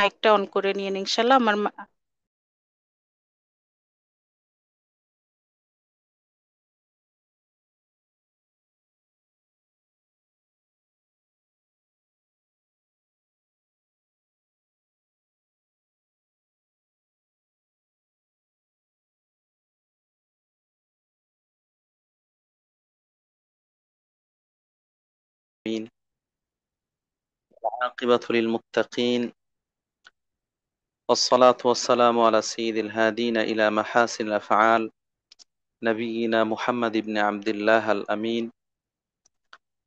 মাইকটা অন করে নিয়ে ইনশাল্লাহ আমার آمين. العاقبة للمتقين، والصلاة والسلام على سيد الهادين إلى محاسن الأفعال، نبينا محمد بن عبد الله الأمين،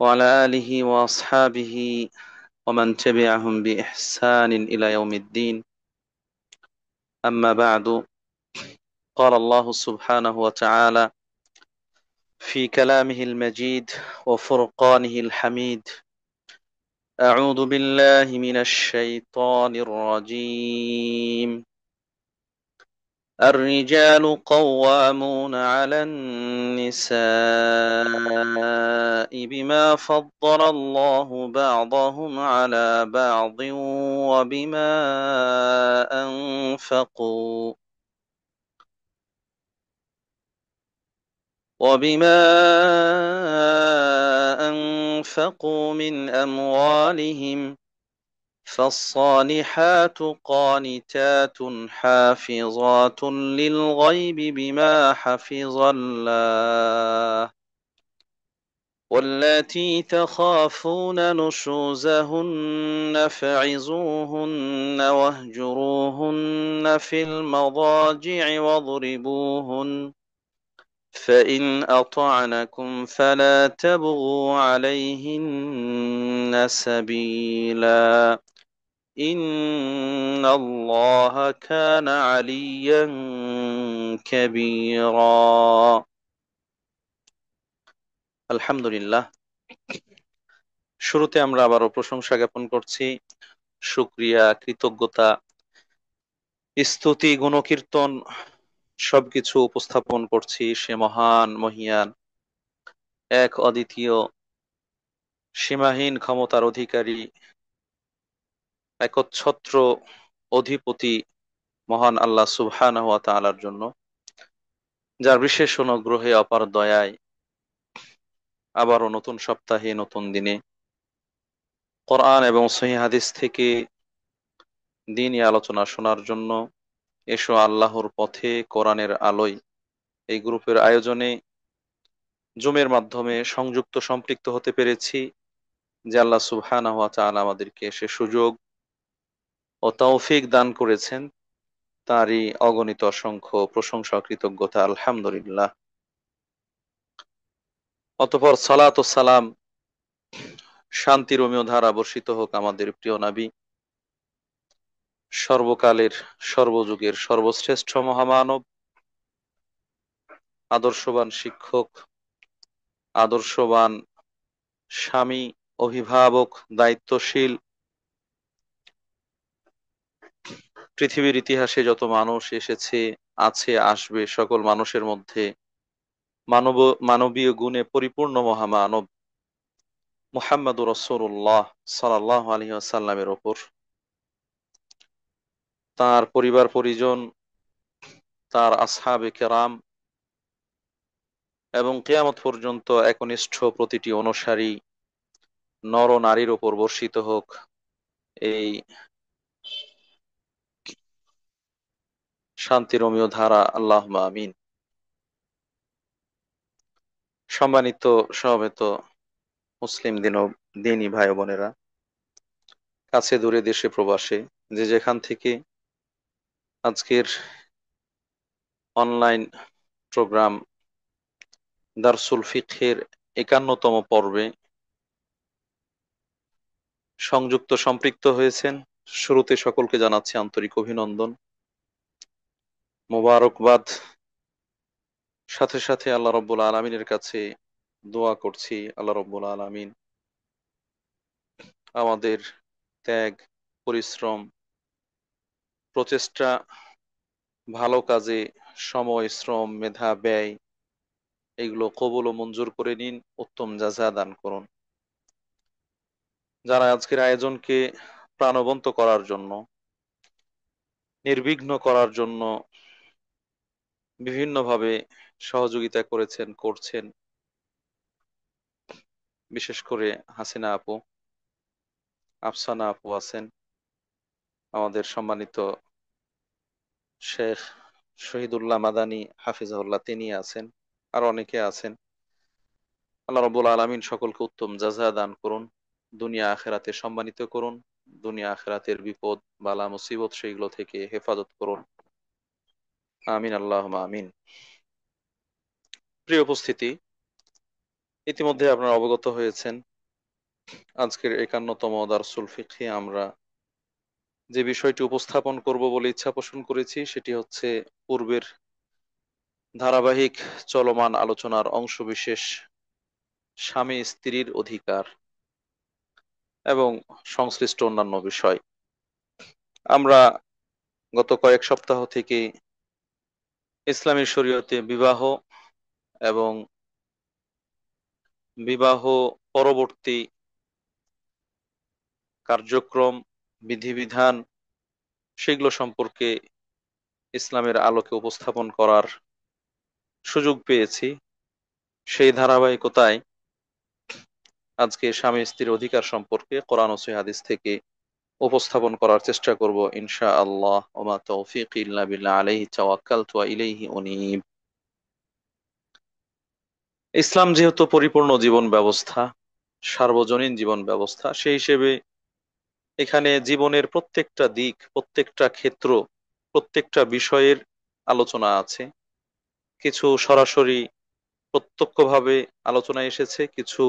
وعلى آله وأصحابه ومن تبعهم بإحسان إلى يوم الدين. أما بعد، قال الله سبحانه وتعالى في كلامه المجيد وفرقانه الحميد: أعوذ بالله من الشيطان الرجيم. الرجال قوامون على النساء بما فضل الله بعضهم على بعض وبما أنفقوا وبما أنفقوا من أموالهم، فالصالحات قانتات حافظات للغيب بما حفظ الله، واللاتي تخافون نشوزهن فعظوهن واهجروهن في المضاجع واضربوهن، فإن أطعنكم فلا تبغوا عليهن سبيلا، إن الله كان عليا كبيرا। আলহামদুলিল্লাহ, শুরুতে আমরা আবারও প্রশংসা জ্ঞাপন করছি, শুকরিয়া, কৃতজ্ঞতা, স্তুতি, গুণকীর্তন সবকিছু উপস্থাপন করছি সে মহান মহিয়ান এক অদ্বিতীয় সীমাহীন ক্ষমতার অধিকারী একচ্ছত্র অধিপতি মহান আল্লাহ সুবহানাহু ওয়া তাআলার জন্য, যার বিশেষ অনুগ্রহে অপার দয়ায় আবারও নতুন সপ্তাহে নতুন দিনে কোরআন এবং সহিহ হাদিস থেকে দ্বীনি আলোচনা শোনার জন্য এসো আল্লাহর পথে কোরআনের আলোয় এই গ্রুপের আয়োজনে জুমের মাধ্যমে সংযুক্ত সম্পৃক্ত হতে পেরেছি, যে আল্লাহ সুবহানাহু ওয়া তাআলা আমাদেরকে সে সুযোগ ও তৌফিক দান করেছেন, তারই অগণিত অসংখ্য প্রশংসা ও কৃতজ্ঞতা আলহামদুলিল্লাহ। অতঃপর সালাত ও সালাম, শান্তি রোমিও ধারা বর্ষিত হোক আমাদের প্রিয় নবী, সর্বকালের সর্বযুগের সর্বশ্রেষ্ঠ মহামানব, আদর্শবান শিক্ষক, আদর্শবান স্বামী, অভিভাবক, দায়িত্বশীল, পৃথিবীর ইতিহাসে যত মানুষ এসেছে, আছে, আসবে, সকল মানুষের মধ্যে মানবীয় গুণে পরিপূর্ণ মহামানব মুহাম্মদুর রাসূলুল্লাহ সাল্লাল্লাহু আলাইহি ওয়াসাল্লামের ওপর, তার পরিবার পরিজন, তার আসহাবে কেরাম এবং কিয়ামত পর্যন্ত একনিষ্ঠ প্রতিটি অনুসারী নর নারীর ওপর বর্ষিত হোক এই শান্তি রোমিও ধারা, আল্লাহুম্মা আমিন। সম্মানিত সমবেত মুসলিম দিনী ভাই বোনেরা, কাছে দূরে দেশে প্রবাসে যে যেখান থেকে আজকের অনলাইন প্রোগ্রাম দারসুল ফিকহের 51তম পর্বে সংযুক্ত সম্পৃক্ত হয়েছেন, শুরুতে সকলকে জানাচ্ছি আন্তরিক অভিনন্দন, মোবারকবাদ। সাথে সাথে আল্লাহ রব্বুল আলমিনের কাছে দোয়া করছি, আল্লাহ রব্বুল আলমিন আমাদের ত্যাগ, পরিশ্রম, প্রচেষ্টা, ভালো কাজে সময়, শ্রম, মেধা, ব্যয় এগুলো কবুল ও মঞ্জুর করে নিন, উত্তম জাযা দান করুন। যারা আজকের আয়োজনকে প্রাণবন্ত করার জন্য নির্বিঘ্ন করার জন্য বিভিন্নভাবে সহযোগিতা করেছেন, করছেন। বিশেষ করে হাসিনা আপু, আফসানা আপু আছেন, আমাদের সম্মানিত শেখ শহীদুল্লাহ মাদানী হাফিজাহুল্লাহ তিনি আছেন, আর অনেকে আছেন। আল্লাহ রাব্বুল আলামিন সকলকে উত্তম জাযা দান করুন, দুনিয়া আখিরাতে সম্মানিত করুন, দুনিয়া আখিরাতের বিপদ বালা মুসিবত সেইগুলো থেকে হেফাজত করুন। আমিন আল্লাহুম্মা আমিন। প্রিয় উপস্থিতি, ইতিমধ্যে আপনারা অবগত হয়েছেন আজকের 51তম দারসুল ফিকহে আমরা যে বিষয়টি উপস্থাপন করব বলে ইচ্ছা পোষণ করেছি সেটি হচ্ছে পূর্বের ধারাবাহিক চলমান আলোচনার অংশবিশেষ, স্বামী স্ত্রীর অধিকার এবং সংশ্লিষ্ট অন্যান্য বিষয়। আমরা গত কয়েক সপ্তাহ থেকে ইসলামী শরীয়তে বিবাহ এবং বিবাহ পরবর্তী কার্যক্রম, বিধিবিধান সেগুলো সম্পর্কে ইসলামের আলোকে উপস্থাপন করার সুযোগ পেয়েছি। সেই ধারাবাহিকতায় আজকে স্বামী স্ত্রীর অধিকার সম্পর্কে কোরআন ও সহিহ হাদিস থেকে উপস্থাপন করার চেষ্টা করব ইনশাআল্লাহ। ওমা তৌফিক ইল্লা বিল্লাহ, আলাইহি তাওয়াক্কালতু ওয়া ইলাইহি উনীব। ইসলাম যেহেতু পরিপূর্ণ জীবন ব্যবস্থা, সার্বজনীন জীবন ব্যবস্থা, সেই হিসেবে এখানে জীবনের প্রত্যেকটা দিক, প্রত্যেকটা ক্ষেত্র, প্রত্যেকটা বিষয়ের আলোচনা আছে। কিছু সরাসরি প্রত্যক্ষভাবে আলোচনায় এসেছে, কিছু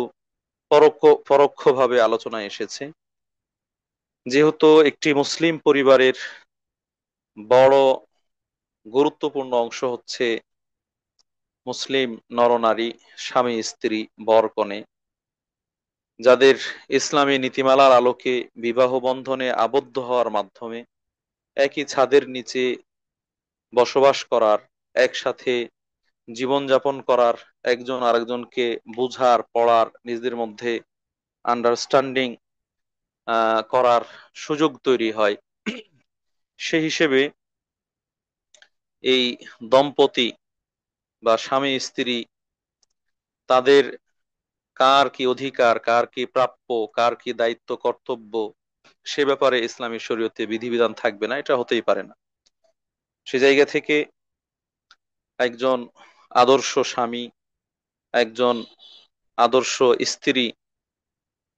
পরোক্ষভাবে আলোচনায় এসেছে। যেহেতু একটি মুসলিম পরিবারের বড় গুরুত্বপূর্ণ অংশ হচ্ছে মুসলিম নরনারী, স্বামী স্ত্রী, বর কনে, যাদের ইসলামী নীতিমালার আলোকে বিবাহ বন্ধনে আবদ্ধ হওয়ার মাধ্যমে একই ছাদের নিচে বসবাস করার, একসাথে জীবনযাপন করার, একজন আরেকজনকে বুঝার, পড়ার, নিজেদের মধ্যে আন্ডারস্ট্যান্ডিং করার সুযোগ তৈরি হয়। সেই হিসেবে এই দম্পতি বা স্বামী স্ত্রী, তাদের কার কি অধিকার, কার কি প্রাপ্য, কার কি দায়িত্ব কর্তব্য, সে ব্যাপারে ইসলামী শরীয়তে বিধিবিধান থাকবে না, এটা হতেই পারে না। সে জায়গা থেকে একজন আদর্শ স্বামী, একজন আদর্শ স্ত্রী,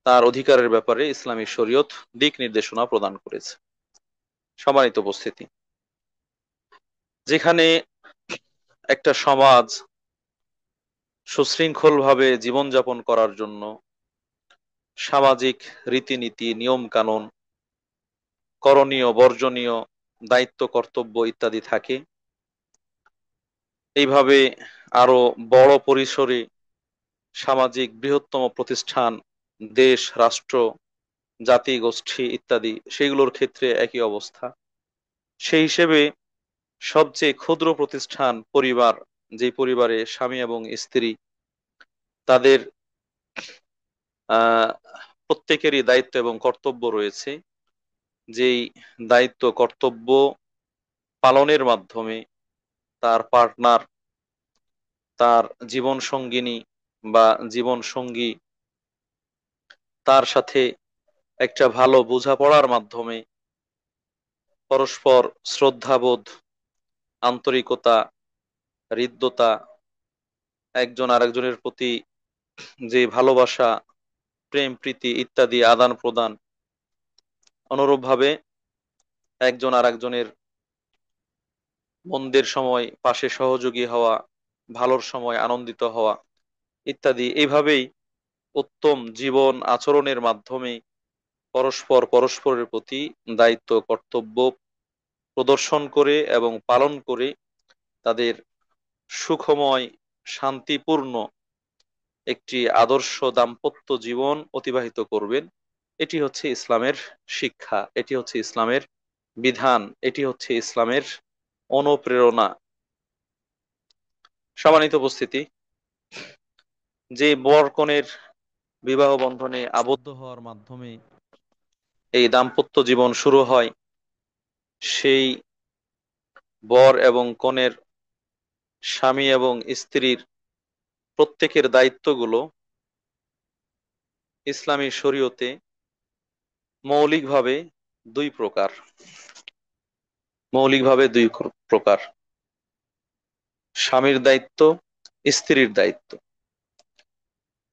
তার অধিকারের ব্যাপারে ইসলামী শরীয়ত দিক নির্দেশনা প্রদান করেছে। সম্মানিত উপস্থিতি, যেখানে একটা সমাজ সুশৃঙ্খলভাবে জীবনযাপন করার জন্য সামাজিক রীতিনীতি, নিয়ম কানুন, করণীয় বর্জনীয়, দায়িত্ব কর্তব্য ইত্যাদি থাকে, এইভাবে আরো বড় পরিসরে সামাজিক বৃহত্তম প্রতিষ্ঠান, দেশ, রাষ্ট্র, জাতি গোষ্ঠী ইত্যাদি, সেগুলোর ক্ষেত্রে একই অবস্থা। সেই হিসেবে সবচেয়ে ক্ষুদ্র প্রতিষ্ঠান পরিবার, যে পরিবারে স্বামী এবং স্ত্রী, তাদের আহ প্রত্যেকেরই দায়িত্ব এবং কর্তব্য রয়েছে। যেই দায়িত্ব কর্তব্য পালনের মাধ্যমে তার পার্টনার, তার জীবন সঙ্গিনী বা জীবন সঙ্গী, তার সাথে একটা ভালো বোঝাপড়ার মাধ্যমে পরস্পর শ্রদ্ধাবোধ, আন্তরিকতা, হৃদ্যতা, একজন আরেকজনের প্রতি যে ভালোবাসা, প্রেম প্রীতি ইত্যাদি আদান প্রদান, অনুরূপভাবে একজন আরেকজনের মন্দের সময় পাশে সহযোগী হওয়া, ভালোর সময় আনন্দিত হওয়া ইত্যাদি, এইভাবেই উত্তম জীবন আচরণের মাধ্যমে পরস্পর পরস্পরের প্রতি দায়িত্ব কর্তব্য প্রদর্শন করে এবং পালন করে তাদের সুখময়, শান্তিপূর্ণ একটি আদর্শ দাম্পত্য জীবন অতিবাহিত করবেন। এটি হচ্ছে ইসলামের শিক্ষা, এটি হচ্ছে ইসলামের বিধান, এটি হচ্ছে ইসলামের অনুপ্রেরণা। সম্মানিত উপস্থিতি, যে বর কনের বিবাহ বন্ধনে আবদ্ধ হওয়ার মাধ্যমে এই দাম্পত্য জীবন শুরু হয়, সেই বর এবং কনের, স্বামী এবং স্ত্রীর প্রত্যেকের দায়িত্বগুলো ইসলামী শরীয়তে মৌলিকভাবে দুই প্রকার। মৌলিকভাবে দুই প্রকার: স্বামীর দায়িত্ব, স্ত্রীর দায়িত্ব।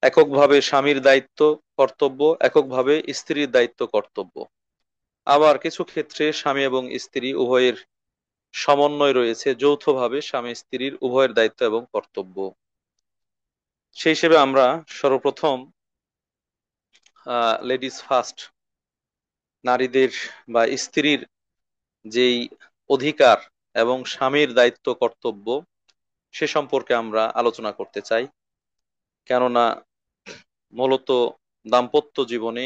এককভাবে স্বামীর দায়িত্ব কর্তব্য, এককভাবে স্ত্রীর দায়িত্ব কর্তব্য। আবার কিছু ক্ষেত্রে স্বামী এবং স্ত্রী উভয়ের সমন্বয় রয়েছে, যৌথভাবে স্বামী স্ত্রীর উভয়ের দায়িত্ব এবং কর্তব্য। সেই হিসেবে আমরা সর্বপ্রথম লেডিস ফার্স্ট, নারীদের বা স্ত্রীর যেই অধিকার এবং স্বামীর দায়িত্ব কর্তব্য সে সম্পর্কে আমরা আলোচনা করতে চাই। কেননা মূলত দাম্পত্য জীবনে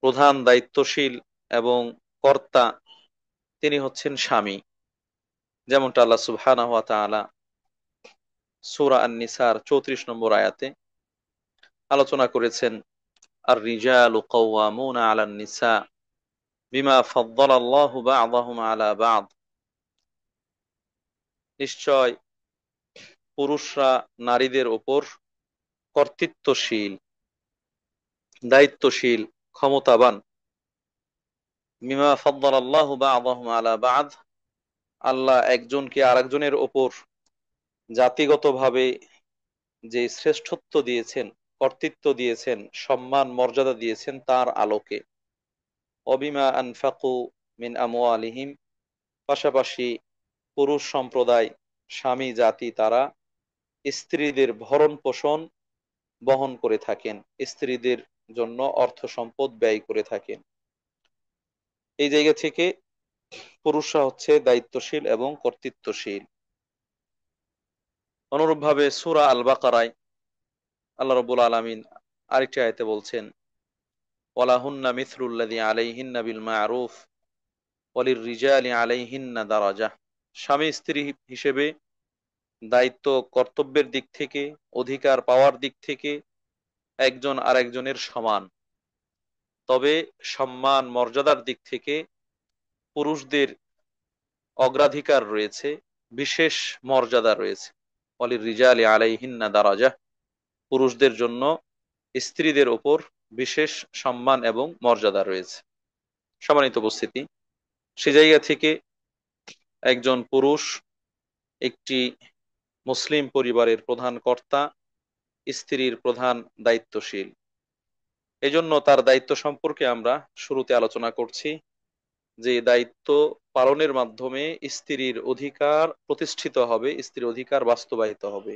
প্রধান দায়িত্বশীল এবং কর্তা তিনি হচ্ছেন স্বামী। যেমনটা আল্লাহ সুবহানাহু ওয়া তাআলা সূরা আন-নিসার 34 নম্বর আয়াতে আলোচনা করেছেন, আর রিজালু কাওয়ামুনা আলান নিসা বিমা ফাদ্দালাল্লাহু বা'দাহুম আলা বা'দ। নিশ্চয় পুরুষরা নারীদের ওপর কর্তৃত্বশীল, দায়িত্বশীল, ক্ষমতাবান। বিমা ফাদ্দালাল্লাহু বা'দাহুম আলা বা'দ, আল্লাহ একজনকে আরেকজনের ওপর জাতিগতভাবে যে শ্রেষ্ঠত্ব দিয়েছেন, কর্তৃত্ব দিয়েছেন, সম্মান মর্যাদা দিয়েছেন তার আলোকে। অবিমা আনফাকু মিন আমওয়ালিহিম, পাশাপাশি পুরুষ সম্প্রদায়, স্বামী জাতি, তারা স্ত্রীদের ভরণ পোষণ বহন করে থাকেন, স্ত্রীদের জন্য অর্থ সম্পদ ব্যয় করে থাকেন। এই জায়গা থেকে পুরুষরা হচ্ছে দায়িত্বশীল এবং কর্তৃত্বশীল। অনুরূপভাবে সূরা আল বাকারায় আল্লাহ রাব্বুল আলামিন আরেকটি আয়াতে বলছেন, ওয়ালাহুন্না মিসলুল্লাযী আলাইহিন্না বিল মা'রুফ ওয়ালিররিজালি আলাইহিন্না দারাজা। স্বামী স্ত্রী হিসেবে দায়িত্ব কর্তব্যের দিক থেকে, অধিকার পাওয়ার দিক থেকে একজন আরেকজনের সমান। তবে সম্মান মর্যাদার দিক থেকে পুরুষদের অগ্রাধিকার রয়েছে, বিশেষ মর্যাদা রয়েছে। ওয়ালিররিজালি আলাইহিন্না দারাজা, পুরুষদের জন্য স্ত্রীদের ওপর বিশেষ সম্মান এবং মর্যাদা রয়েছে। সম্মানিত উপস্থিতি, সে জায়গা থেকে একজন পুরুষ একটি মুসলিম পরিবারের প্রধান কর্তা, স্ত্রীর প্রধান দায়িত্বশীল। এজন্য তার দায়িত্ব সম্পর্কে আমরা শুরুতে আলোচনা করছি, যে দায়িত্ব পালনের মাধ্যমে স্ত্রীর অধিকার প্রতিষ্ঠিত হবে, স্ত্রীর অধিকার বাস্তবায়িত হবে।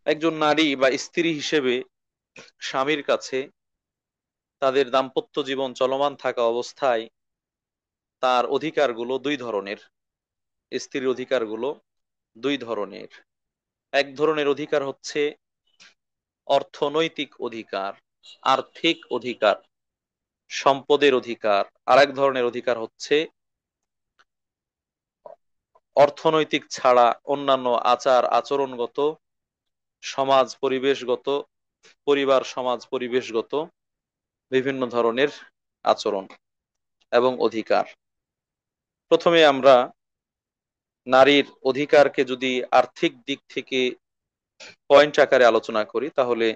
একজন নারী বা স্ত্রী হিসেবে স্বামীর কাছে তাদের দাম্পত্য জীবন চলমান থাকা অবস্থায় তার অধিকারগুলো দুই ধরনের। স্ত্রীর অধিকারগুলো দুই ধরনের। এক ধরনের অধিকার হচ্ছে অর্থনৈতিক অধিকার, আর্থিক অধিকার, সম্পদের অধিকার। আর এক ধরনের অধিকার হচ্ছে অর্থনৈতিক ছাড়া অন্যান্য আচার আচরণগত, সমাজ পরিবেশগত, পরিবার সমাজ পরিবেশগত বিভিন্ন ধরনের আচরণ এবং অধিকার। প্রথমে আমরা নারীর অধিকারকে যদি আর্থিক দিক থেকে পয়েন্ট আকারে আলোচনা করি, তাহলে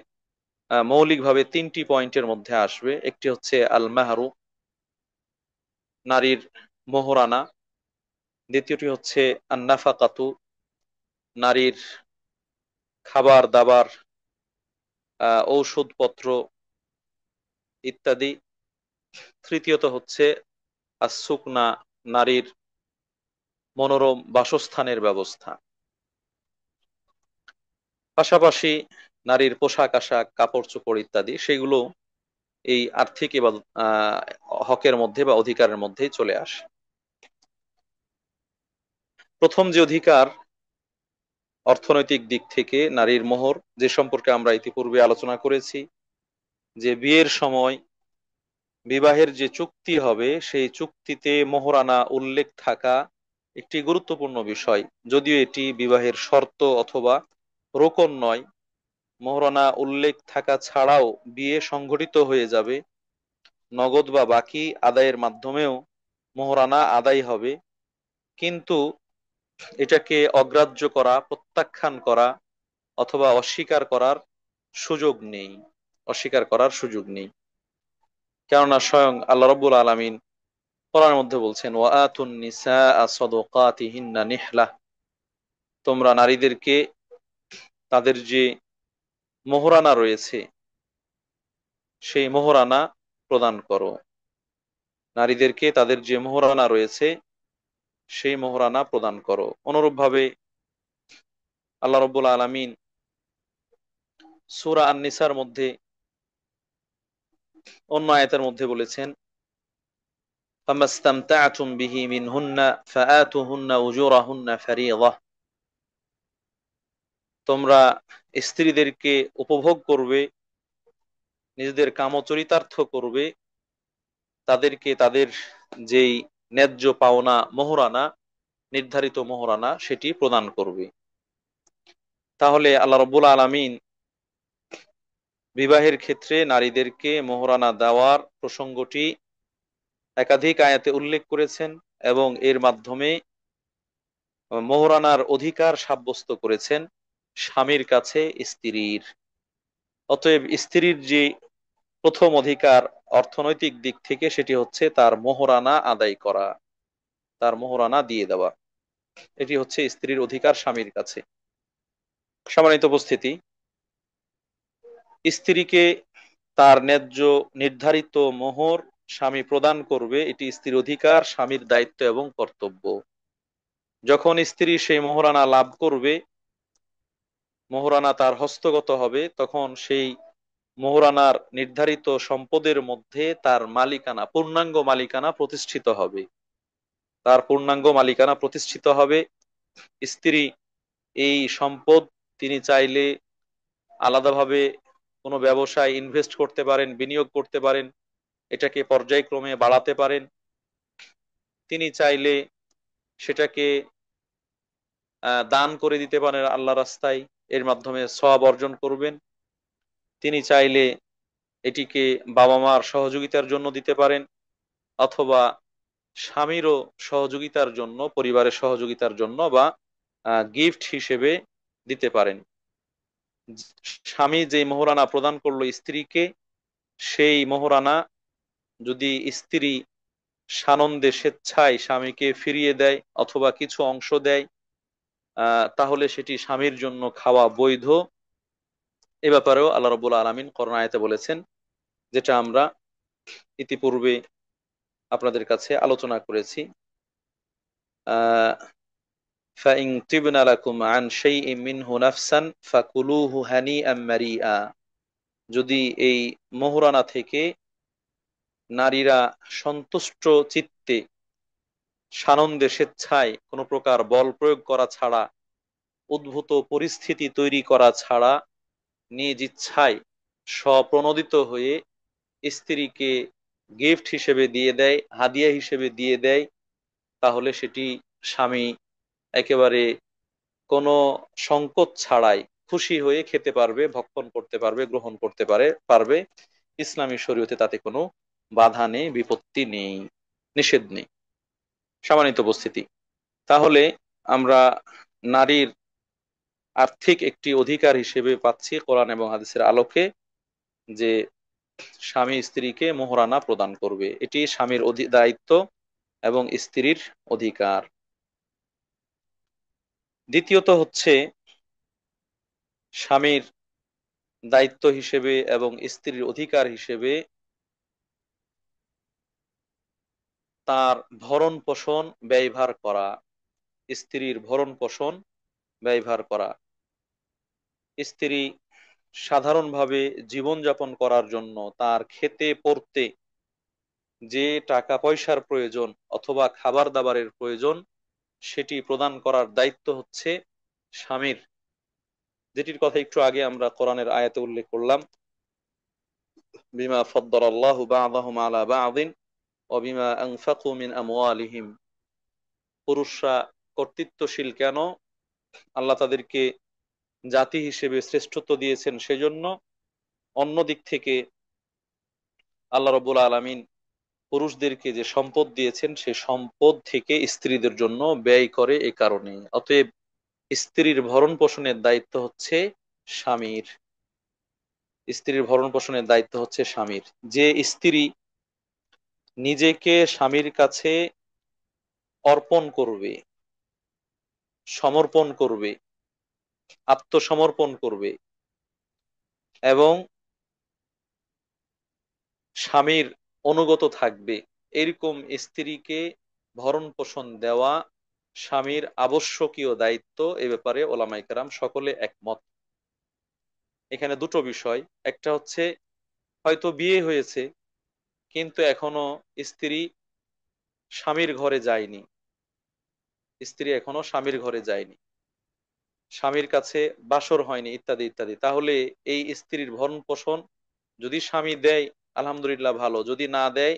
মৌলিকভাবে তিনটি পয়েন্টের মধ্যে আসবে। একটি হচ্ছে আল মাহরু, নারীর মোহরানা। দ্বিতীয়টি হচ্ছে আন্নাফাকাতু, নারীর খাবার দাবার, ঔষধপত্র ইত্যাদি। তৃতীয়ত হচ্ছে আসুকনা, নারীর মনোরম বাসস্থানের ব্যবস্থা। পাশাপাশি নারীর পোশাক আশাক, কাপড় চোপড় ইত্যাদি, সেগুলো এই আর্থিক ইবাদত হকের মধ্যে বা অধিকারের মধ্যেই চলে আসে। প্রথম যে অধিকার অর্থনৈতিক দিক থেকে নারীর মোহর, যে সম্পর্কে আমরা ইতিপূর্বে আলোচনা করেছি, যে বিয়ের সময় বিবাহের যে চুক্তি হবে সেই চুক্তিতে মোহরানা উল্লেখ থাকা একটি গুরুত্বপূর্ণ বিষয়। যদিও এটি বিবাহের শর্ত অথবা রোকন নয়, মোহরানা উল্লেখ থাকা ছাড়াও বিয়ে সংঘটিত হয়ে যাবে, নগদ বা বাকি আদায়ের মাধ্যমেও মোহরানা আদায় হবে। কিন্তু এটাকে অগ্রাহ্য করা, প্রত্যাখ্যান করা অথবা অস্বীকার করার সুযোগ নেই, অস্বীকার করার সুযোগ নেই। কেননা স্বয়ং আল্লাহ রাব্বুল আলামিন কোরআনের মধ্যে বলছেন, ওয়াআতুন নিসাআ সাদাকাতিহিন্না নিহলা, তোমরা নারীদেরকে তাদের যে মোহরানা রয়েছে সেই মোহরানা প্রদান করো। নারীদেরকে তাদের যে মোহরানা রয়েছে সেই মোহরানা প্রদান করো। অনুরূপভাবে আল্লাহ রাব্বুল আলামিন সূরা আন-নিসার মধ্যে অন্য আয়াতের মধ্যে বলেছেন, ফামাস্তামতা'তুম বিহি মিনহুন্না ফাআতুহুন্না উজুরাহুন্না ফারিয়্যাহ, তোমরা স্ত্রীদেরকে উপভোগ করবে, নিজেদের কামচরিতার্থ করবে, তাদেরকে তাদের যেই ন্যায্য পাওনা মোহরানা, নির্ধারিত মোহরানা সেটি প্রদান করবে। তাহলে আল্লাহ রাব্বুল আলামিন বিবাহের ক্ষেত্রে নারীদেরকে মোহরানা দেওয়ার প্রসঙ্গটি একাধিক আয়াতে উল্লেখ করেছেন এবং এর মাধ্যমে মোহরানার অধিকার সাব্যস্ত করেছেন স্বামীর কাছে স্ত্রীর। অতএব স্ত্রীর যে প্রথম অধিকার অর্থনৈতিক দিক থেকে সেটি হচ্ছে তার মোহরানা আদায় করা, তার মোহরানা দিয়ে দেওয়া। এটি হচ্ছে স্ত্রীর অধিকার স্বামীর কাছে। সম্মানিত উপস্থিতি, স্ত্রীকে তার ন্যায্য নির্ধারিত মোহর স্বামী প্রদান করবে, এটি স্ত্রীর অধিকার, স্বামীর দায়িত্ব এবং কর্তব্য। যখন স্ত্রী সেই মোহরানা লাভ করবে, মোহরানা তার হস্তগত হবে, তখন সেই মোহরানার নির্ধারিত সম্পদের মধ্যে তার মালিকানা, পূর্ণাঙ্গ মালিকানা প্রতিষ্ঠিত হবে। তার পূর্ণাঙ্গ মালিকানা প্রতিষ্ঠিত হবে। স্ত্রী এই সম্পদ তিনি চাইলে আলাদাভাবে কোনো ব্যবসায় ইনভেস্ট করতে পারেন, বিনিয়োগ করতে পারেন, এটাকে পর্যায়ক্রমে বাড়াতে পারেন। তিনি চাইলে সেটাকে দান করে দিতে পারেন আল্লাহ রাস্তায়, এর মাধ্যমে সওয়াব অর্জন করবেন। তিনি চাইলে এটিকে বাবা মার সহযোগিতার জন্য দিতে পারেন, অথবা স্বামীরও সহযোগিতার জন্য, পরিবারের সহযোগিতার জন্য বা গিফট হিসেবে দিতে পারেন। স্বামী যে মোহরানা প্রদান করলো স্ত্রীকে, সেই মোহরানা যদি স্ত্রী সানন্দে স্বেচ্ছায় স্বামীকে ফিরিয়ে দেয় অথবা কিছু অংশ দেয়, তাহলে সেটি স্বামীর জন্য খাওয়া বৈধ। এ ব্যাপারেও আল্লাহ রাব্বুল আলামিন কোরআন আয়াতে বলেছেন, যেটা আমরা ইতিপূর্বে আপনাদের কাছে আলোচনা করেছি। فإن طبن لكم عن شيء منه نفسا فكلوه هنيئا مريئا, যদি এই মোহরানা থেকে নারীরা সন্তুষ্ট চিত্তে সানন্দে স্বেচ্ছায় কোনো প্রকার বল প্রয়োগ করা ছাড়া, উদ্ভূত পরিস্থিতি তৈরি করা ছাড়া নিজ ইচ্ছায় স্বপ্রণোদিত হয়ে স্ত্রীকে গিফট হিসেবে দিয়ে দেয়, হাদিয়া হিসেবে দিয়ে দেয়, তাহলে সেটি স্বামী একেবারে কোনো সংকোচ ছাড়াই খুশি হয়ে খেতে পারবে, ভক্ষণ করতে পারবে, গ্রহণ করতে পারবে। ইসলামী শরীয়তে তাতে কোনো বাধা নেই, বিপত্তি নেই, নিষেধ নেই। সম্মানিত উপস্থিতি, তাহলে আমরা নারীর আর্থিক একটি অধিকার হিসেবে পাচ্ছি কোরআন এবং হাদিসের আলোকে, যে স্বামী স্ত্রীকে মোহরানা প্রদান করবে, এটি স্বামীর দায়িত্ব এবং স্ত্রীর অধিকার। দ্বিতীয়ত হচ্ছে স্বামীর দায়িত্ব হিসেবে এবং স্ত্রীর অধিকার হিসেবে তার ভরণ পোষণ ব্যয়ভার করা, স্ত্রীর ভরণ পোষণ ব্যয়ভার করা। স্ত্রী সাধারণভাবে জীবনযাপন করার জন্য তার খেতে পড়তে যে টাকা পয়সার প্রয়োজন অথবা খাবার দাবারের প্রয়োজন, সেটি প্রদান করার দায়িত্ব হচ্ছে স্বামীর, যেটির কথা একটু আগে আমরা কোরআনের আয়াতে উল্লেখ করলাম, বিমা ফাদ্দালাল্লাহু বা'দাহুম আলা বা'দিন ওয়া বিমা আনফাকু মিন আমওয়ালিহিম। পুরুষরা কর্তৃত্বশীল কেন? আল্লাহ তাদেরকে জাতি হিসেবে শ্রেষ্ঠত্ব দিয়েছেন সেজন্য। অন্য দিক থেকে আল্লাহ রাব্বুল আলামিন পুরুষদেরকে যে সম্পদ দিয়েছেন সেই সম্পদ থেকে স্ত্রীদের জন্য ব্যয় করে, এই কারণে। অতএব স্ত্রীর ভরণ পোষণের দায়িত্ব হচ্ছে স্বামীর। স্ত্রীর ভরণ পোষণের দায়িত্ব হচ্ছে স্বামীর। যে স্ত্রী নিজেকে স্বামীর কাছে অর্পণ করবে, সমর্পণ করবে, আত্মসমর্পণ করবে এবং স্বামীর অনুগত থাকবে, এরকম স্ত্রীকে ভরণ পোষণ দেওয়া স্বামীর আবশ্যকীয় দায়িত্ব। এ ব্যাপারে ওলামায়ে কেরাম সকলে একমত। এখানে দুটো বিষয়, একটা হচ্ছে হয়তো বিয়ে হয়েছে কিন্তু এখনো স্ত্রী স্বামীর ঘরে যায়নি, স্ত্রী এখনো স্বামীর ঘরে যায়নি, স্বামীর কাছে বাসর হয়নি, ইত্যাদি ইত্যাদি। তাহলে এই স্ত্রীর ভরণ পোষণ যদি স্বামী দেয় আলহামদুলিল্লাহ ভালো, যদি না দেয়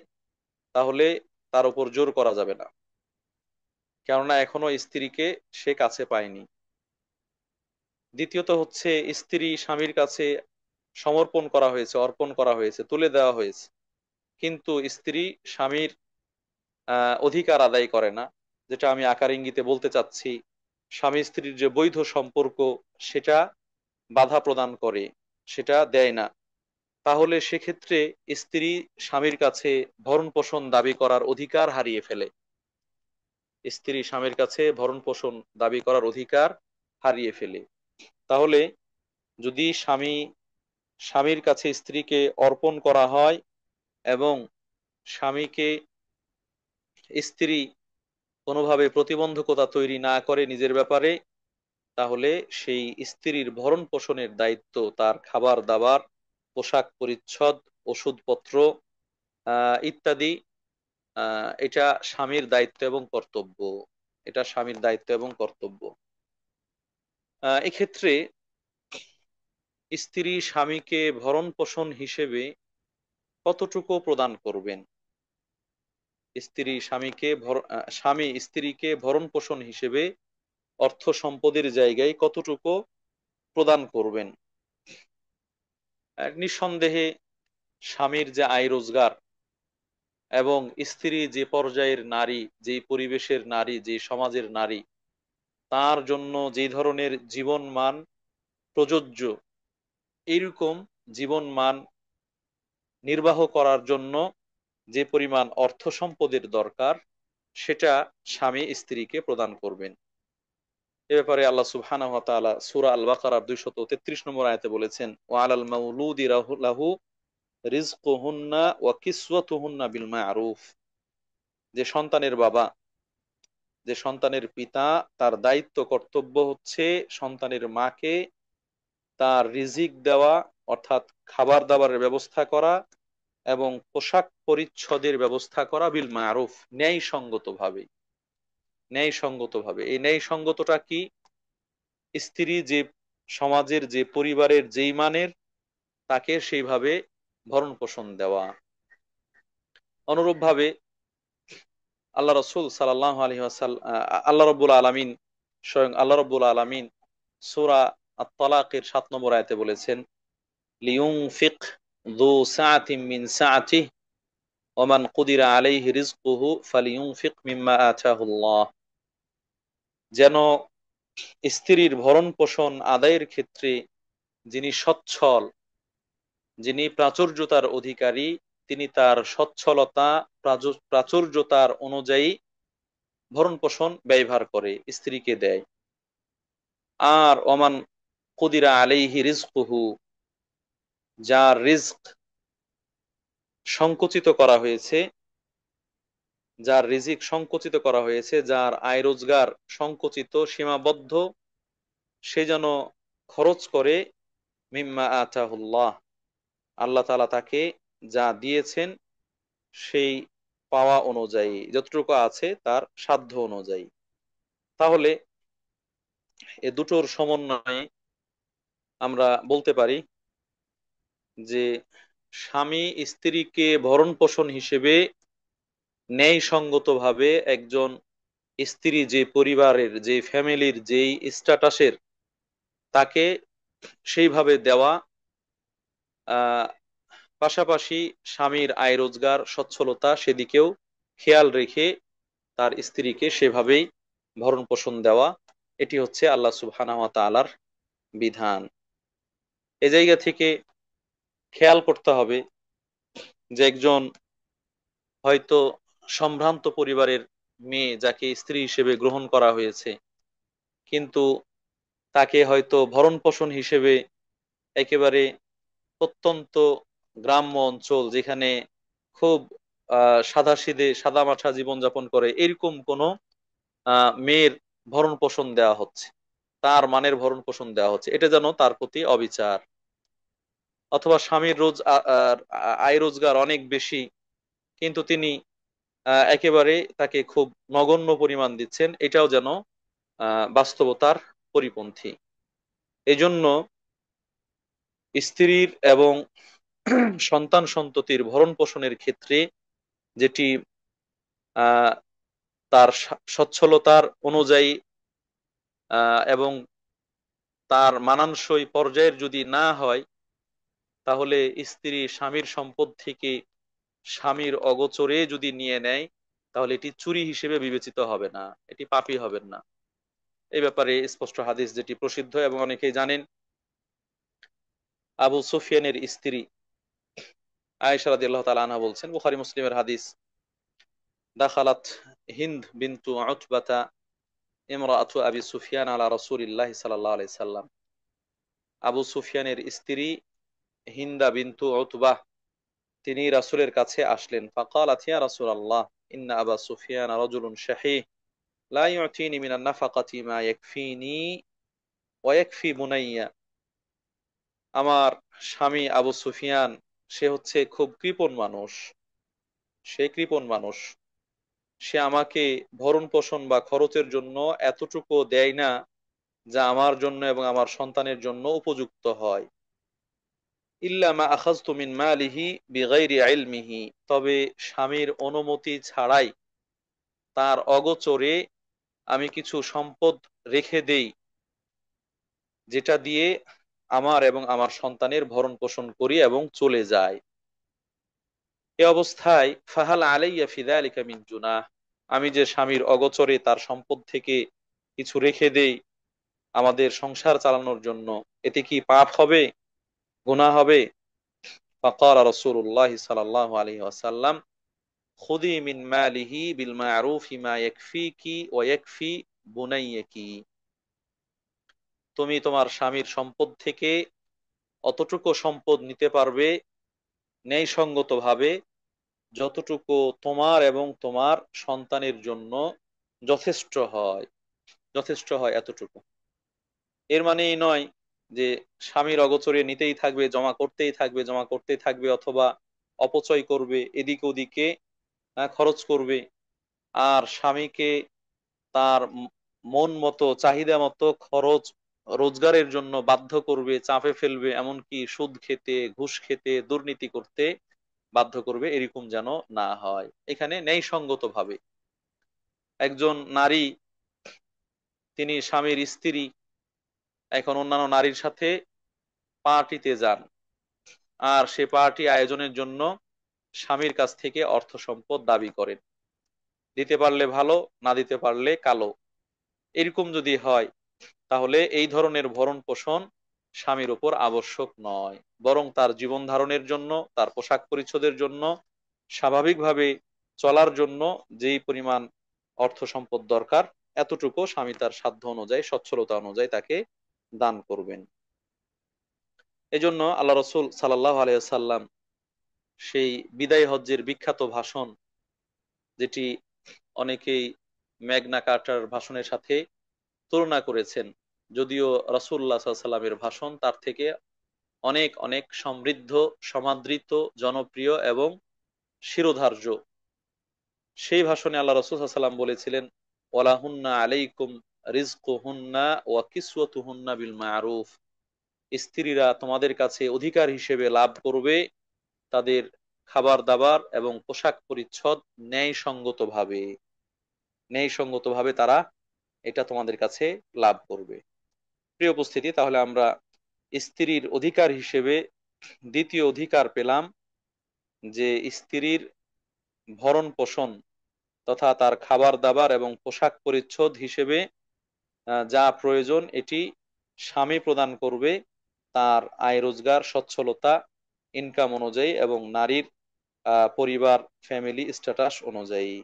তাহলে তার উপর জোর করা যাবে না, কেননা এখনো স্ত্রীকে সে কাছে পায়নি। দ্বিতীয়ত হচ্ছে স্ত্রী স্বামীর কাছে সমর্পণ করা হয়েছে, অর্পণ করা হয়েছে, তুলে দেওয়া হয়েছে, কিন্তু স্ত্রী স্বামীর অধিকার আদায় করে না। যেটা আমি আকার ইঙ্গিতে বলতে চাচ্ছি, স্বামী স্ত্রীর যে বৈধ সম্পর্ক সেটা বাধা প্রদান করে, সেটা দেয় না। তাহলে সেক্ষেত্রে স্ত্রী স্বামীর কাছে ভরণ পোষণ দাবি করার অধিকার হারিয়ে ফেলে। স্ত্রী স্বামীর কাছে ভরণ পোষণ দাবি করার অধিকার হারিয়ে ফেলে। তাহলে যদি স্বামীর কাছে স্ত্রীকে অর্পণ করা হয় এবং স্বামীকে স্ত্রী কোনোভাবে প্রতিবন্ধকতা তৈরি না করে নিজের ব্যাপারে, তাহলে সেই স্ত্রীর ভরণ পোষণের দায়িত্ব, তার খাবার দাবার, পোশাক পরিচ্ছদ, ওষুধপত্র ইত্যাদি, এটা স্বামীর দায়িত্ব এবং কর্তব্য। এটা স্বামীর দায়িত্ব এবং কর্তব্য। এক্ষেত্রে স্ত্রী স্বামীকে ভরণ পোষণ হিসেবে কতটুকু প্রদান করবেন, স্বামী স্ত্রীকে ভরণ পোষণ হিসেবে অর্থ সম্পদের জায়গায় কতটুকু প্রদান করবেন। নিঃসন্দেহে স্বামীর যে আয় রোজগার এবং স্ত্রী যে পর্যায়ের নারী, যে পরিবেশের নারী, যে সমাজের নারী, তার জন্য যে ধরনের জীবন মান প্রযোজ্য, এইরকম জীবন মান নির্বাহ করার জন্য যে পরিমাণ অর্থ সম্পদের দরকার, সেটা স্বামী স্ত্রীকে প্রদান করবেন। এ ব্যাপারে আল্লাহ সুবহানাহু ওয়া তাআলা সূরা আল বাকারার 233 নম্বর আয়াতে বলেছেন, ওয়া আলাল মাউলুদি লাহু রিজকুহুন্না ওয়া কিসওয়াতুহুন্না বিল মা'রুফ। যে সন্তানের বাবা, যে সন্তানের পিতা, তার দায়িত্ব কর্তব্য হচ্ছে সন্তানের মাকে তার রিজিক দেওয়া, অর্থাৎ খাবার দাবারের ব্যবস্থা করা এবং পোশাক পরিচ্ছদের ব্যবস্থা করা বিল মা'রুফ, ন্যায়সঙ্গত ভাবে। ন্যায়সঙ্গত ভাবে, এই ন্যায়সঙ্গতটা কি? স্ত্রী যে সমাজের, যে পরিবারের যেই মানের, তাকে সেইভাবে ভরণ পোষণ দেওয়া। অনুরূপভাবে আল্লাহ রসুল সাল্লাল্লাহু আলাইহি ওয়াসাল্লাম, আল্লাহ রাব্বুল আলামিন, স্বয়ং আল্লাহ রাব্বুল আলামিন সূরা আত-তালাকের 7 নম্বর আয়াতে বলেছেন, লিয়ুনফিক যু সাআতিন মিন সাআতিহি ওয়া মান কুদিরা আলাইহি রিজকুহু ফালিয়ুনফিক মিম্মা আতাহুল্লাহ। যেন স্ত্রীর ভরণ পোষণ আদায়ের ক্ষেত্রে যিনি সচ্ছল, যিনি প্রাচুর্যতার অধিকারী, তিনি তার সচ্ছলতা, প্রাচুর্যতার অনুযায়ী ভরণ পোষণ ব্যয়ভার করে, স্ত্রীকে দেয়। আর ওমান কুদিরা আলাইহি রিজকুহু, যার রিজক সংকুচিত করা হয়েছে, যার রিজিক সংকুচিত করা হয়েছে, যার আয় রোজগার সংকুচিত, সীমাবদ্ধ, সে যেন খরচ করে মিম্মা আতাহুল্লাহ, আল্লাহ তাআলা তাকে যা দিয়েছেন সেই পাওয়া অনুযায়ী, যতটুকু আছে তার সাধ্য অনুযায়ী। তাহলে এ দুটোর সমন্বয়ে আমরা বলতে পারি যে স্বামী স্ত্রীকে ভরণ পোষণ হিসেবে ন্যায়সঙ্গতভাবে একজন স্ত্রী যে পরিবারের, যে ফ্যামিলির, যেই স্ট্যাটাসের, তাকে সেইভাবে দেওয়া পাশাপাশি স্বামীর আয় রোজগার সচ্ছলতা সেদিকেও খেয়াল রেখে তার স্ত্রীকে সেভাবেই ভরণ পোষণ দেওয়া, এটি হচ্ছে আল্লাহ সুবহানাহু ওয়া তাআলার বিধান। এ জায়গা থেকে খেয়াল করতে হবে যে একজন হয়তো সম্ভ্রান্ত পরিবারের মেয়ে যাকে স্ত্রী হিসেবে গ্রহণ করা হয়েছে, কিন্তু তাকে হয়তো ভরণ পোষণ হিসেবে একেবারে প্রত্যন্ত গ্রাম্য অঞ্চল যেখানে খুব সাদাসিধে সাদামাঠা জীবনযাপন করে এরকম কোনো মেয়ের ভরণ পোষণ দেওয়া হচ্ছে, তার মানের ভরণ পোষণ দেওয়া হচ্ছে, এটা যেন তার প্রতি অবিচার। অথবা স্বামীর আয় রোজগার অনেক বেশি, কিন্তু তিনি একেবারে তাকে খুব নগণ্য পরিমাণ দিচ্ছেন, এটাও যেন বাস্তবতার পরিপন্থী। এই জন্য স্ত্রীর এবং সন্তান সন্ততির ভরণ পোষণের ক্ষেত্রে যেটি আহ তার সচ্ছলতার অনুযায়ী এবং তার মানানসই পর্যায়ের যদি না হয়, তাহলে স্ত্রী স্বামীর সম্পদ থেকে স্বামীর অগোচরে যদি নিয়ে নেয়, তাহলে এটি চুরি হিসেবে বিবেচিত হবে না, এটি পাপী হবেন না। এই ব্যাপারে স্পষ্ট হাদিস যেটি প্রসিদ্ধ এবং অনেকেই জানেন, আবু সুফিয়ানের স্ত্রী আয়েশা রাদিয়াল্লাহু তাআলা আনহা বলছেন, বুখারী মুসলিমের হাদিস, দাখালাত হিন্দ বিনতু উতবাতা ইমরাআতু আবি সুফিয়ান আলা রাসূলিল্লাহ সাল্লাল্লাহু আলাইহি সাল্লাম। আবু সুফিয়ানের স্ত্রী হিন্দা বিনতু উতবাহ তিনি রাসূলের কাছে আসলেন। ফাকালাত ইয়া রাসূলাল্লাহ ইন্না আবা সুফিয়ান রাজুলুন শাহীহ লা ইউতিনি মিনান নাফাকাতি মা ইয়াকফিনি ওয়া ইয়াকফি বুনাইয়া। আমার স্বামী আবু সুফিয়ান সে হচ্ছে খুব কৃপণ মানুষ, সে কৃপণ মানুষ, সে আমাকে ভরণ পোষণ বা খরচের জন্য এতটুকু দেয় না যা আমার জন্য এবং আমার সন্তানের জন্য উপযুক্ত হয়। ইল্লা মা আখাযতু মিন মালিহি বিগাইরি ইলমিহি, তবে স্বামীর অনুমতি ছাড়াই তার অগোচরে আমি কিছু সম্পদ রেখে দেই, যেটা দিয়ে আমার এবং আমার সন্তানের ভরণ পোষণ করি এবং চলে যায়। এ অবস্থায় ফাহাল আলাইয়া ফি যালিকা মিন জুনাহ, আমি যে স্বামীর অগোচরে তার সম্পদ থেকে কিছু রেখে দেই আমাদের সংসার চালানোর জন্য, এতে কি পাপ হবে, গুনাহ হবে? ফাকাল রাসূলুল্লাহ সাল্লাল্লাহু আলাইহি ওয়াসাল্লাম খুদি মিন মালিহি বিল মা'রুফ মা ইয়াকফিকি ওয়া ইয়াকফি বুনাইয়াকি, তুমি তোমার স্বামীর সম্পদ থেকে অতটুকু সম্পদ নিতে পারবে ন্যায়সঙ্গতভাবে যতটুকু তোমার এবং তোমার সন্তানের জন্য যথেষ্ট হয়, যথেষ্ট হয় এতটুকু। এর মানে এই নয় যে স্বামীর অগোচরে নিতেই থাকবে, জমা করতেই থাকবে, জমা করতেই থাকবে, অথবা অপচয় করবে, এদিক ওদিকে খরচ করবে, আর স্বামীকে তার মন মতো চাহিদা মতো খরচ রোজগারের জন্য বাধ্য করবে, চাপে ফেলবে, এমনকি সুদ খেতে, ঘুষ খেতে, দুর্নীতি করতে বাধ্য করবে, এরকম যেন না হয়। এখানে ন্যায়সঙ্গত ভাবে একজন নারী, তিনি স্বামীর স্ত্রী, এখন অন্যান্য নারীর সাথে পার্টিতে যান, আর সে পার্টি আয়োজনের জন্য স্বামীর কাছ থেকে অর্থ সম্পদ দাবি করেন, দিতে পারলে ভালো, না দিতে পারলে কালো, এরকম যদি হয়, তাহলে এই ধরনের ভরণ পোষণ স্বামীর উপর আবশ্যক নয়, বরং তার জীবন ধারণের জন্য, তার পোশাক পরিচ্ছদের জন্য, স্বাভাবিকভাবে চলার জন্য যেই পরিমাণ অর্থ সম্পদ দরকার, এতটুকু স্বামী তার সাধ্য অনুযায়ী, সচ্ছলতা অনুযায়ী তাকে দান করবেন। এজন্য আল্লাহ রসুল সাল্লাল্লাহু আলাইহি ওয়াসাল্লাম সেই বিদায় হজ্জের বিখ্যাত ভাষণ, যেটি অনেকেই ম্যাগনা কার্টার ভাষণের সাথে তুলনা করেছেন, যদিও রাসূলুল্লাহ সাল্লাল্লাহু আলাইহি ওয়াসাল্লামের ভাষণ তার থেকে অনেক অনেক সমৃদ্ধ, সমাদৃত, জনপ্রিয় এবং শিরোধার্য। সেই ভাষণে আল্লাহ রাসূল সাল্লাল্লাহু আলাইহি ওয়াসাল্লাম বলেছিলেন, ওয়ালাহুন্না আলাইকুম রিজকুহুন্না ওয়া কিসওয়াতুহুন্না বিল মা'রুফ, স্ত্রীরা তোমাদের কাছে অধিকার হিসেবে লাভ করবে তাদের খাবার দাবার এবং পোশাক পরিচ্ছদ ন্যায়সঙ্গতভাবে, ন্যায়সঙ্গতভাবে তারা এটা তোমাদের কাছে লাভ করবে। প্রিয় উপস্থিতি, তাহলে আমরা স্ত্রীর অধিকার হিসেবে দ্বিতীয় অধিকার পেলাম, যে স্ত্রীর ভরণ পোষণ তথা তার খাবার দাবার এবং পোশাক পরিচ্ছদ হিসেবে যা প্রয়োজন এটি স্বামী প্রদান করবে তার আয় রোজগার সচ্ছলতা ইনকাম অনুযায়ী এবং নারীর পরিবার ফ্যামিলি স্ট্যাটাস অনুযায়ী।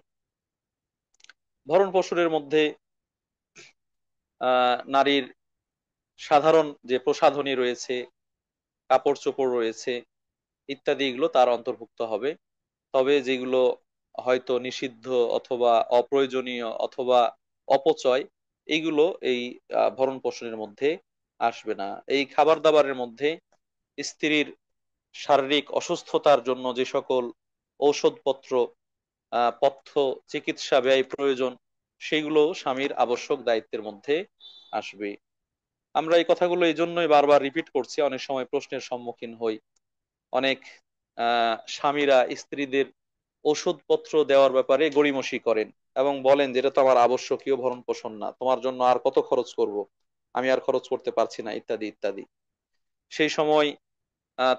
ভরণ পোষণের মধ্যে নারীর সাধারণ যে প্রসাধনী রয়েছে, কাপড় চোপড় রয়েছে ইত্যাদি, এগুলো তার অন্তর্ভুক্ত হবে। তবে যেগুলো হয়তো নিষিদ্ধ অথবা অপ্রয়োজনীয় অথবা অপচয়, এইগুলো এই ভরণ পোষণের মধ্যে আসবে না। এই খাবার দাবারের মধ্যে স্ত্রীর শারীরিক অসুস্থতার জন্য যে সকল ঔষধপত্র, পথ্য চিকিৎসা ব্যয় প্রয়োজন, সেগুলো স্বামীর আবশ্যক দায়িত্বের মধ্যে আসবে। আমরা এই কথাগুলো এই জন্যই বারবার রিপিট করছি, অনেক সময় প্রশ্নের সম্মুখীন হই। অনেক স্বামীরা স্ত্রীদের ওষুধপত্র দেওয়ার ব্যাপারে গড়িমসি করেন এবং বলেন যে এটা তো আমার আবশ্যকীয় ভরণ পোষণ না, তোমার জন্য আর কত খরচ করব, আমি আর খরচ করতে পারছি না, ইত্যাদি ইত্যাদি। সেই সময়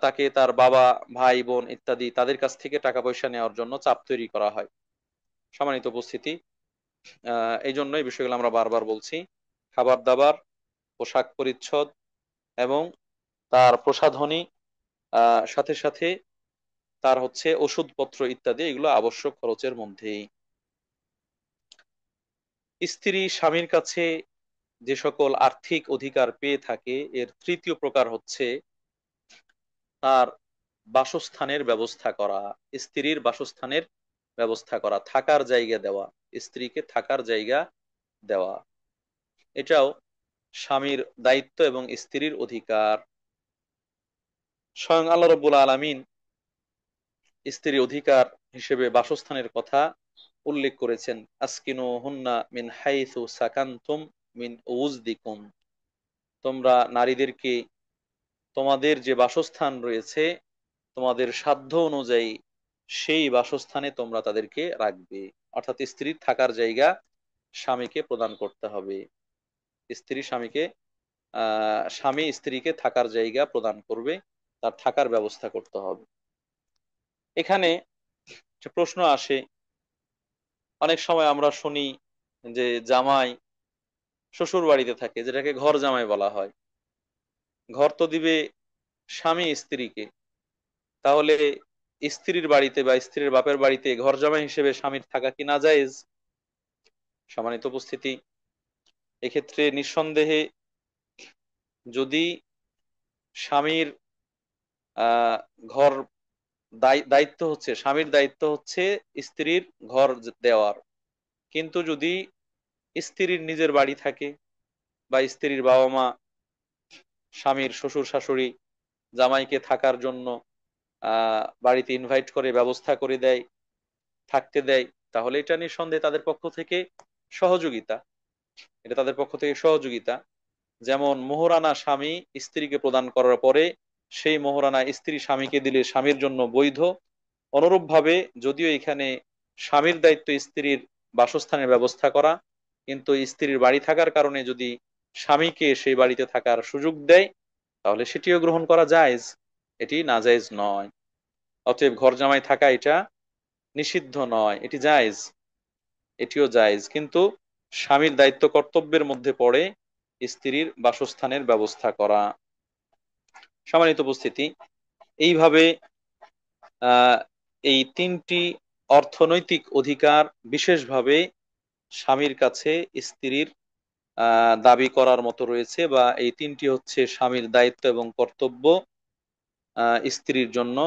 তাকে তার বাবা ভাই বোন ইত্যাদি তাদের কাছ থেকে টাকা পয়সা নেওয়ার জন্য চাপ তৈরি করা হয়। সম্মানিত উপস্থিতি, এই জন্য এই বিষয়গুলো আমরা বারবার বলছি। খাবার দাবার, পোশাক পরিচ্ছদ এবং তার প্রসাধনী, সাথে সাথে তার হচ্ছে ওষুধপত্র ইত্যাদি, এগুলো আবশ্যক খরচের মধ্যেই। স্ত্রী স্বামীর কাছে যে সকল আর্থিক অধিকার পেয়ে থাকে এর তৃতীয় প্রকার হচ্ছে তার বাসস্থানের ব্যবস্থা করা। স্ত্রীর বাসস্থানের ব্যবস্থা করা, থাকার জায়গা দেওয়া, স্ত্রীকে থাকার জায়গা দেওয়া, এটাও স্বামীর দায়িত্ব এবং স্ত্রীর অধিকার। স্বয়ং আল্লাহ রাব্বুল আলামিন স্ত্রীর অধিকার হিসেবে বাসস্থানের কথা উল্লেখ করেছেন। আসকিনু হুন্না মিন হাইসু সাকানতুম মিন উজদিকুম, তোমরা নারীদেরকে তোমাদের যে বাসস্থান রয়েছে তোমাদের সাধ্য অনুযায়ী সেই বাসস্থানে তোমরা তাদেরকে রাখবে। অর্থাৎ স্ত্রীর থাকার জায়গা স্বামীকে প্রদান করতে হবে। স্ত্রী স্বামীকে স্বামী স্ত্রীকে থাকার জায়গা প্রদান করবে, তার থাকার ব্যবস্থা করতে হবে। এখানে যে প্রশ্ন আসে, অনেক সময় আমরা শুনি যে জামাই শ্বশুর বাড়িতে থাকে, যেটাকে ঘর জামাই বলা হয়। ঘর তো দিবে স্বামী স্ত্রীকে, তাহলে স্ত্রীর বাড়িতে বা স্ত্রীর বাপের বাড়িতে ঘর জামাই হিসেবে স্বামীর থাকা কি নাজায়েজ? সম্মানিত উপস্থিতি, এক্ষেত্রে নিঃসন্দেহে যদি স্বামীর আহ ঘর দায়িত্ব হচ্ছে, স্বামীর দায়িত্ব হচ্ছে স্ত্রীর ঘর দেওয়ার, কিন্তু যদি স্ত্রীর নিজের বাড়ি থাকে বা স্ত্রীর বাবা মা, স্বামীর শ্বশুর শাশুড়ি জামাইকে থাকার জন্য বাড়িতে ইনভাইট করে ব্যবস্থা করে দেয়, থাকতে দেয়, তাহলে এটা নিঃসন্দেহে তাদের পক্ষ থেকে সহযোগিতা। এটা তাদের পক্ষ থেকে সহযোগিতা। যেমন মোহরানা স্বামী স্ত্রীকে প্রদান করার পরে সেই মোহরানা স্ত্রী স্বামীকে দিলে স্বামীর জন্য বৈধ, অনুরূপভাবে যদিও এখানে স্বামীর দায়িত্ব স্ত্রীর বাসস্থানের ব্যবস্থা করা, কিন্তু স্ত্রীর বাড়ি থাকার কারণে যদি স্বামীকে সেই বাড়িতে থাকার সুযোগ দেয় তাহলে সেটিও গ্রহণ করা জায়েজ, এটি নাজায়েজ নয়। অতএব ঘর জামাই থাকা এটা নিষিদ্ধ নয়, এটি জায়েজ, এটিও জায়েজ। কিন্তু স্বামীর দায়িত্ব কর্তব্যের মধ্যে পড়ে স্ত্রীর বাসস্থানের ব্যবস্থা করা। সম্মানিত উপস্থিতি, এইভাবে আহ এই তিনটি অর্থনৈতিক অধিকার বিশেষভাবে স্বামীর কাছে স্ত্রীর দাবি করার মতো রয়েছে, বা এই তিনটি হচ্ছে স্বামীর দায়িত্ব এবং কর্তব্য স্ত্রীর জন্য: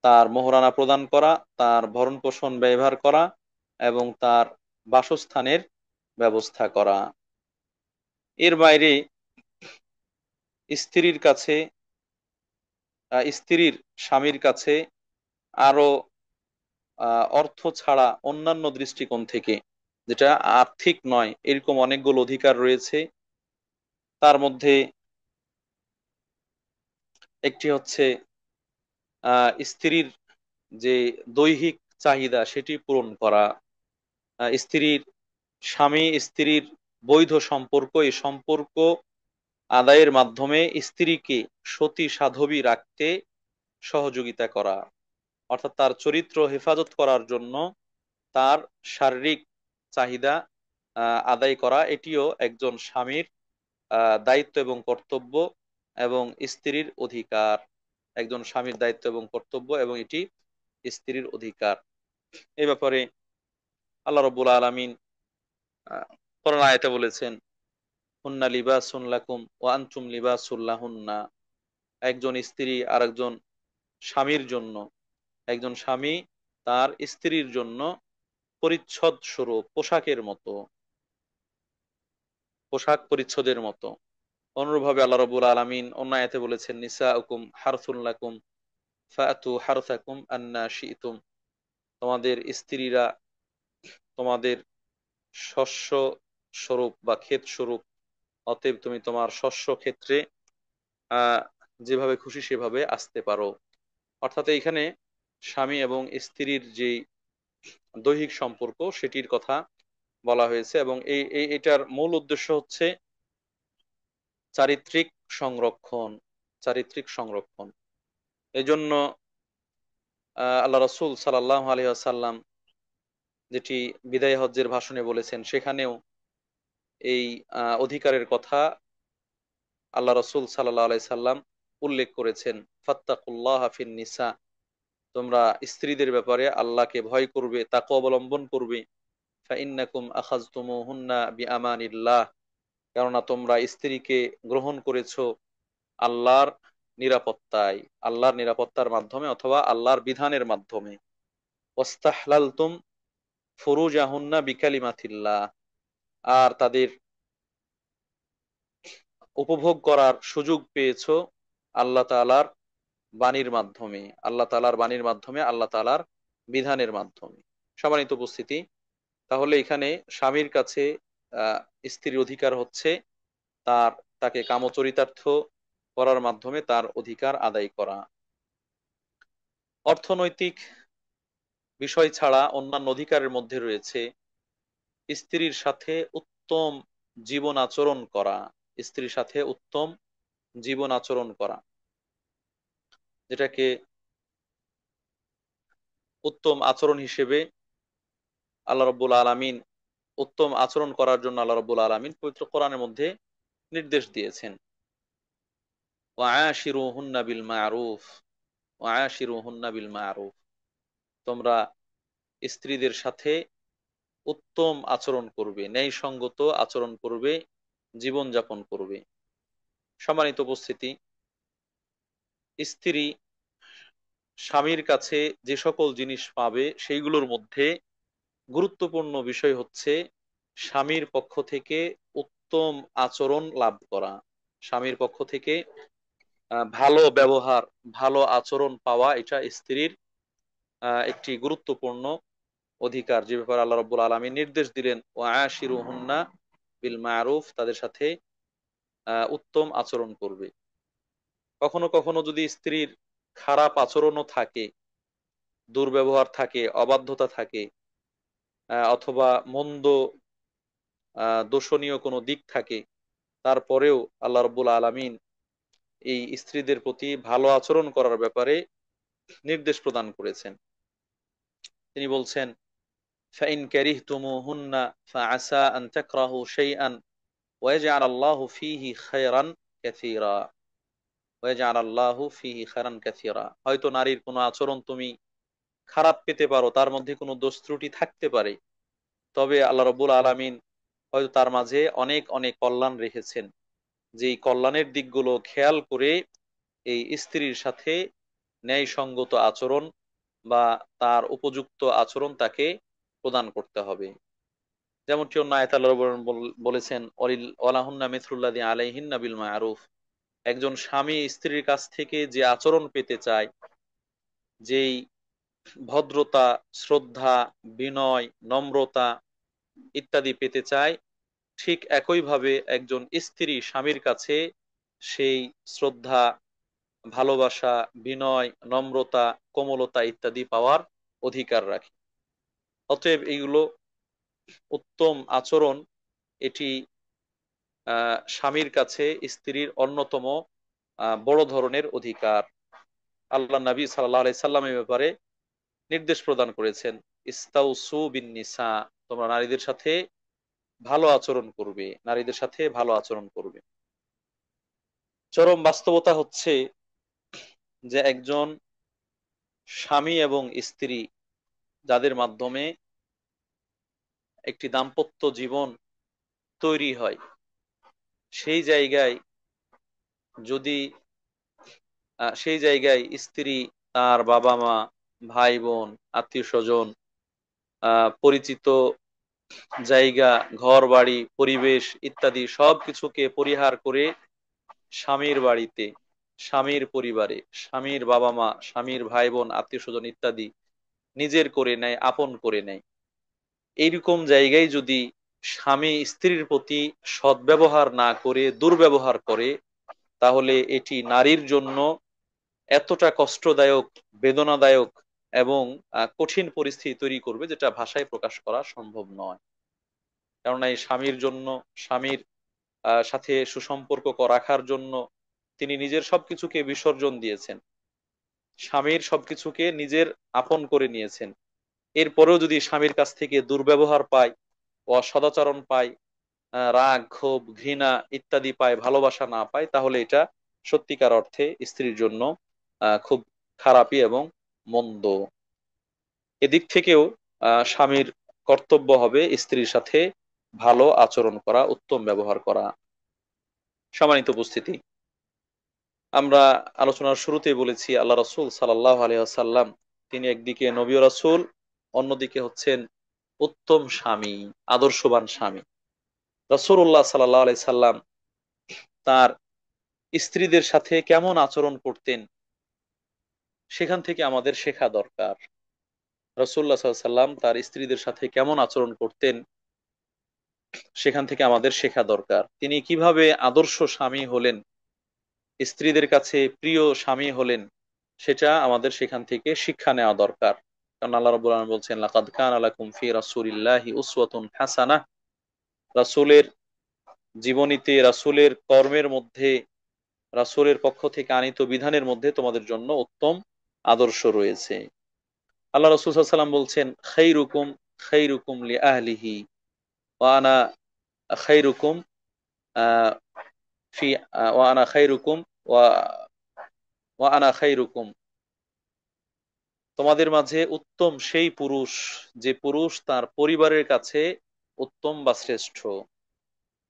তার মোহরানা প্রদান করা, তার ভরণ পোষণ ব্যবহার করা এবং তার বাসস্থানের ব্যবস্থা করা। এর বাইরে স্ত্রীর কাছে স্ত্রীর স্বামীর কাছে আরো অর্থ ছাড়া অন্যান্য দৃষ্টিকোণ থেকে, যেটা আর্থিক নয়, এরকম অনেকগুলো অধিকার রয়েছে। তার মধ্যে একটি হচ্ছে স্ত্রীর যে দৈহিক চাহিদা সেটি পূরণ করা। স্ত্রীর স্বামী স্ত্রীর বৈধ সম্পর্ক, এই সম্পর্ক আদায়ের মাধ্যমে স্ত্রীকে সতী সাধবী রাখতে সহযোগিতা করা। অর্থাৎ তার চরিত্র হেফাজত করার জন্য তার শারীরিক চাহিদা আদায় করা, এটিও একজন স্বামীর দায়িত্ব এবং কর্তব্য এবং স্ত্রীর অধিকার। একজন স্বামীর দায়িত্ব এবং কর্তব্য এবং এটি স্ত্রীর অধিকার। এই ব্যাপারে আল্লাহ রাব্বুল আলামিন কোরআন আয়াতে বলেছেন, হুন্না লিবাসুন লাকুম ওয়া আনতুম লিবাসুল লাহুন্না। একজন স্ত্রী আরেকজন স্বামীর জন্য, একজন স্বামী তার স্ত্রীর জন্য পরিচ্ছদ স্বরূপ, পোশাকের মতো, পোশাক পরিচ্ছদের মতো। অনুরূপভাবে আল্লাহ রাব্বুল আলামিন অন্য আয়াতে বলেছেন, নিসাউকুম হারসুন লাকুম ফাতু হারসাকুম আন্না শি'তুম। তোমাদের স্ত্রীরা তোমাদের শস্য স্বরূপ বা ক্ষেত স্বরূপ, অতএব তুমি তোমার শস্য ক্ষেত্রে আহ যেভাবে খুশি সেভাবে আসতে পারো। অর্থাৎ এইখানে স্বামী এবং স্ত্রীর যে দৈহিক সম্পর্ক সেটির কথা বলা হয়েছে, এবং এটার মূল উদ্দেশ্য হচ্ছে চারিত্রিক সংরক্ষণ। চারিত্রিক সংরক্ষণ। এই জন্য আল্লাহ রাসূল সাল্লাল্লাহু আলাইহি ওয়াসাল্লাম যেটি বিদায় হজ্জের ভাষণে বলেছেন, সেখানেও এই অধিকারের কথা আল্লাহ রাসূল সাল্লাল্লাহু আলাইহি সাল্লাম উল্লেখ করেছেন। ফাত্তাকুল্লাহ ফিন নিসা, তোমরা স্ত্রীদের ব্যাপারে আল্লাহকে ভয় করবে, তাকওয়া অবলম্বন করবে। ফাইন্নাকুম আখাযতুমুহুন্না বিআমানিল্লাহ, কেননা তোমরা স্ত্রীকে গ্রহণ করেছো আল্লাহর নিরাপত্তায়, আল্লাহর নিরাপত্তার মাধ্যমে অথবা আল্লাহর বিধানের মাধ্যমে। ওয়াস্তাহলালতুম ফুরুজাহুন্না বিকালিমাতিল্লাহ, আর তাদের উপভোগ করার সুযোগ পেয়েছো আল্লাহ তাআলার বাণীর মাধ্যমে, আল্লাহ তাআলার বাণীর মাধ্যমে, আল্লাহ তাআলার বিধানের মাধ্যমে। সম্মানিত উপস্থিতি, তাহলে এখানে স্বামীর কাছে আহ স্ত্রীর অধিকার হচ্ছে তার তাকে কামচরিতার্থ করার মাধ্যমে তার অধিকার আদায় করা। অর্থনৈতিক বিষয় ছাড়া অন্যান্য অধিকারের মধ্যে রয়েছে স্ত্রীর সাথে উত্তম জীবন আচরণ করা। স্ত্রীর সাথে উত্তম জীবন আচরণ করা, যেটাকে উত্তম আচরণ হিসেবে আল্লাহ রাব্বুল আলামিন, উত্তম আচরণ করার জন্য আল্লাহ রাব্বুল আলামিন পবিত্র কোরআনের মধ্যে নির্দেশ দিয়েছেন, ওয়াআশিরুহুন্না বিল মা'রুফ, ওয়াআশিরুহুন্না বিল মা'রুফ। তোমরা স্ত্রীদের সাথে উত্তম আচরণ করবে, ন্যায়সঙ্গত আচরণ করবে, জীবন যাপন করবে। সম্মানিত উপস্থিতি, স্ত্রী স্বামীর কাছে যে সকল জিনিস পাবে সেইগুলোর মধ্যে গুরুত্বপূর্ণ বিষয় হচ্ছে স্বামীর পক্ষ থেকে উত্তম আচরণ লাভ করা। স্বামীর পক্ষ থেকে ভালো ব্যবহার, ভালো আচরণ পাওয়া, এটা স্ত্রীর একটি গুরুত্বপূর্ণ অধিকার, যে ব্যাপারে আল্লাহ রাব্বুল আলামিন নির্দেশ দিলেন, ওয়াআশিরুহুন্না বিল মা'রুফ, তাদের সাথে উত্তম আচরণ করবে। কখনো কখনো যদি স্ত্রীর খারাপ আচরণও থাকে, দুর্ব্যবহার থাকে, অবাধ্যতা থাকে, অথবা মন্দ দোষণীয় কোনো দিক থাকে, তারপরেও আল্লাহ রাব্বুল আলামিন এই স্ত্রীদের প্রতি ভালো আচরণ করার ব্যাপারে নির্দেশ প্রদান করেছেন। তিনি বলছেন, ফাইন কারিহতুমুহুন্না ফাআসা আন তাকরাহু শাইআন ওয়াজআল আল্লাহু ফীহি খায়রান কাসীরা, ওয়াজআল আল্লাহু ফীহি খায়রান কাসীরা। হয়তো নারীর কোনো আচরণ তুমি খারাপ পেতে পারো, তার মধ্যে কোনো দোষ ত্রুটি থাকতে পারে, তবে আল্লাহ রাব্বুল আলামিন হয়তো তার মাঝে অনেক অনেক কল্যাণ রেখেছেন, যেই কল্যাণের দিকগুলো খেয়াল করে এই স্ত্রীর সাথে ন্যায়সঙ্গত আচরণ বা তার উপযুক্ত আচরণ তাকে প্রদান করতে হবে। যেমনটি অন্য আয়াতে আল্লাহ বলেছেন, ওয়ালাহুন্না মিসলুল্লাযী আলাইহিন্না বিল মা'রুফ। একজন স্বামী স্ত্রীর কাছ থেকে যে আচরণ পেতে চায়, যেই ভদ্রতা, শ্রদ্ধা, বিনয়, নম্রতা ইত্যাদি পেতে চায়, ঠিক একইভাবে একজন স্ত্রী স্বামীর কাছে সেই শ্রদ্ধা, ভালোবাসা, বিনয়, নম্রতা, কোমলতা ইত্যাদি পাওয়ার অধিকার রাখে। অতএব এইগুলো উত্তম আচরণ, এটি স্বামীর কাছে স্ত্রীর অন্যতম বড় ধরনের অধিকার। আল্লাহ নবী সাল্লাল্লাহু আলাইহি সাল্লামের ব্যাপারে নির্দেশ প্রদান করেছেন, ইস্তাউসু বিন নিসা, তোমরা নারীদের সাথে ভালো আচরণ করবে, নারীদের সাথে ভালো আচরণ করবে। চরম বাস্তবতা হচ্ছে যে একজন স্বামী এবং স্ত্রী যাদের মাধ্যমে একটি দাম্পত্য জীবন তৈরি হয়, সেই জায়গায় যদি সেই জায়গায় স্ত্রী তার বাবা মা, ভাই বোন, আত্মীয় স্বজন, পরিচিত জায়গা, ঘর বাড়ি, পরিবেশ ইত্যাদি সবকিছুকে পরিহার করে স্বামীর বাড়িতে, স্বামীর পরিবারে, স্বামীর বাবা মা, স্বামীর ভাই বোন, আত্মীয় স্বজন ইত্যাদি নিজের করে নেয়, আপন করে নেয়, এইরকম জায়গায় যদি স্বামী স্ত্রীর প্রতি সদ্ব্যবহার না করে দুর্ব্যবহার করে, তাহলে এটি নারীর জন্য এতটা কষ্টদায়ক, বেদনাদায়ক এবং কঠিন পরিস্থিতি তৈরি করবে, যেটা ভাষায় প্রকাশ করা সম্ভব নয়। কেননা এই স্বামীর জন্য, স্বামীর সাথে সুসম্পর্ক রাখার জন্য তিনি নিজের সবকিছুকে বিসর্জন দিয়েছেন, স্বামীর সবকিছুকে নিজের আপন করে নিয়েছেন। এরপরেও যদি স্বামীর কাছ থেকে দুর্ব্যবহার পায়, অসদাচরণ পায়, রাগ ক্ষোভ ঘৃণা ইত্যাদি পায়, ভালোবাসা না পায়, তাহলে এটা সত্যিকার অর্থে স্ত্রীর জন্য খুব খারাপই এবং মন্দ। এদিক থেকেও স্বামীর কর্তব্য হবে স্ত্রীর সাথে ভালো আচরণ করা, উত্তম ব্যবহার করা। সম্মানিত উপস্থিতি, আমরা আলোচনার শুরুতেই বলেছি আল্লাহ রাসূল সাল্লাল্লাহু আলাইহি ওয়াসাল্লাম তিনি একদিকে নবী ও রাসূল, অন্যদিকে হচ্ছেন উত্তম স্বামী, আদর্শবান স্বামী। রাসূলুল্লাহ সাল্লাল্লাহু আলাইহি সাল্লাম তার স্ত্রীদের সাথে কেমন আচরণ করতেন, সেখান থেকে আমাদের শেখা দরকার। রাসূলুল্লাহ সাল্লাল্লাহু আলাইহি সাল্লাম তার স্ত্রীদের সাথে কেমন আচরণ করতেন, সেখান থেকে আমাদের শেখা দরকার। তিনি কিভাবে আদর্শ স্বামী হলেন, স্ত্রীদের কাছে প্রিয় স্বামী হলেন, সেটা আমাদের সেখান থেকে শিক্ষা নেওয়া দরকার। কারণ আল্লাহ রাব্বুল আলামিন বলছেন, লাকাদ কানা লাকুম ফি রাসূলিল্লাহি উসওয়াতুন হাসানাহ, রাসূলের জীবনীতে, রাসূলের কর্মের মধ্যে, রাসূলের পক্ষ থেকে আনীত বিধানের মধ্যে তোমাদের জন্য উত্তম আদর্শ রয়েছে। আল্লাহ রাসূল সাল্লাল্লাহু আলাইহি ওয়াসাল্লাম বলছেন, খাইরুকুম খাইরুকুম লিআহলিহি ওয়া আনা খাইরুকুম আহ, ফি ওয়া আনা খাইরুকুম ওয়া ওয়া আনা খাইরুকুম, তোমাদের মাঝে উত্তম সেই পুরুষ যে পুরুষ তার পরিবারের কাছে উত্তম বা শ্রেষ্ঠ,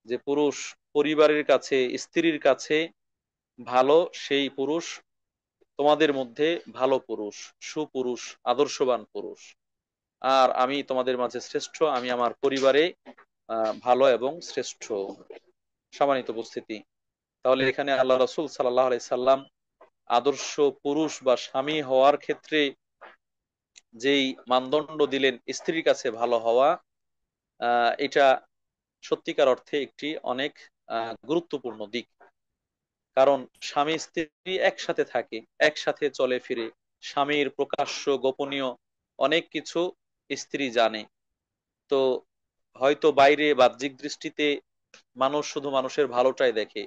যে পুরুষ পরিবারের কাছে, স্ত্রীর কাছে ভালো, সেই পুরুষ তোমাদের মধ্যে ভালো পুরুষ, সুপুরুষ, আদর্শবান পুরুষ। আর আমি তোমাদের মাঝে শ্রেষ্ঠ, আমি আমার পরিবারে ভালো এবং শ্রেষ্ঠ। সম্মানিত উপস্থিতি, তাহলে এখানে আল্লাহ রাসূল সাল্লাল্লাহু আলাইহি সাল্লাম আদর্শ পুরুষ বা স্বামী হওয়ার ক্ষেত্রে যেই মানদণ্ড দিলেন, স্ত্রীর কাছে ভালো হওয়া, এটা সত্যিকার অর্থে একটি অনেক গুরুত্বপূর্ণ দিক। কারণ স্বামী স্ত্রী একসাথে থাকে, একসাথে চলে ফিরে, স্বামীর প্রকাশ্য গোপনীয় অনেক কিছু স্ত্রী জানে। তো হয়তো বাইরে বাহ্যিক দৃষ্টিতে মানুষ শুধু মানুষের ভালোটাই দেখে,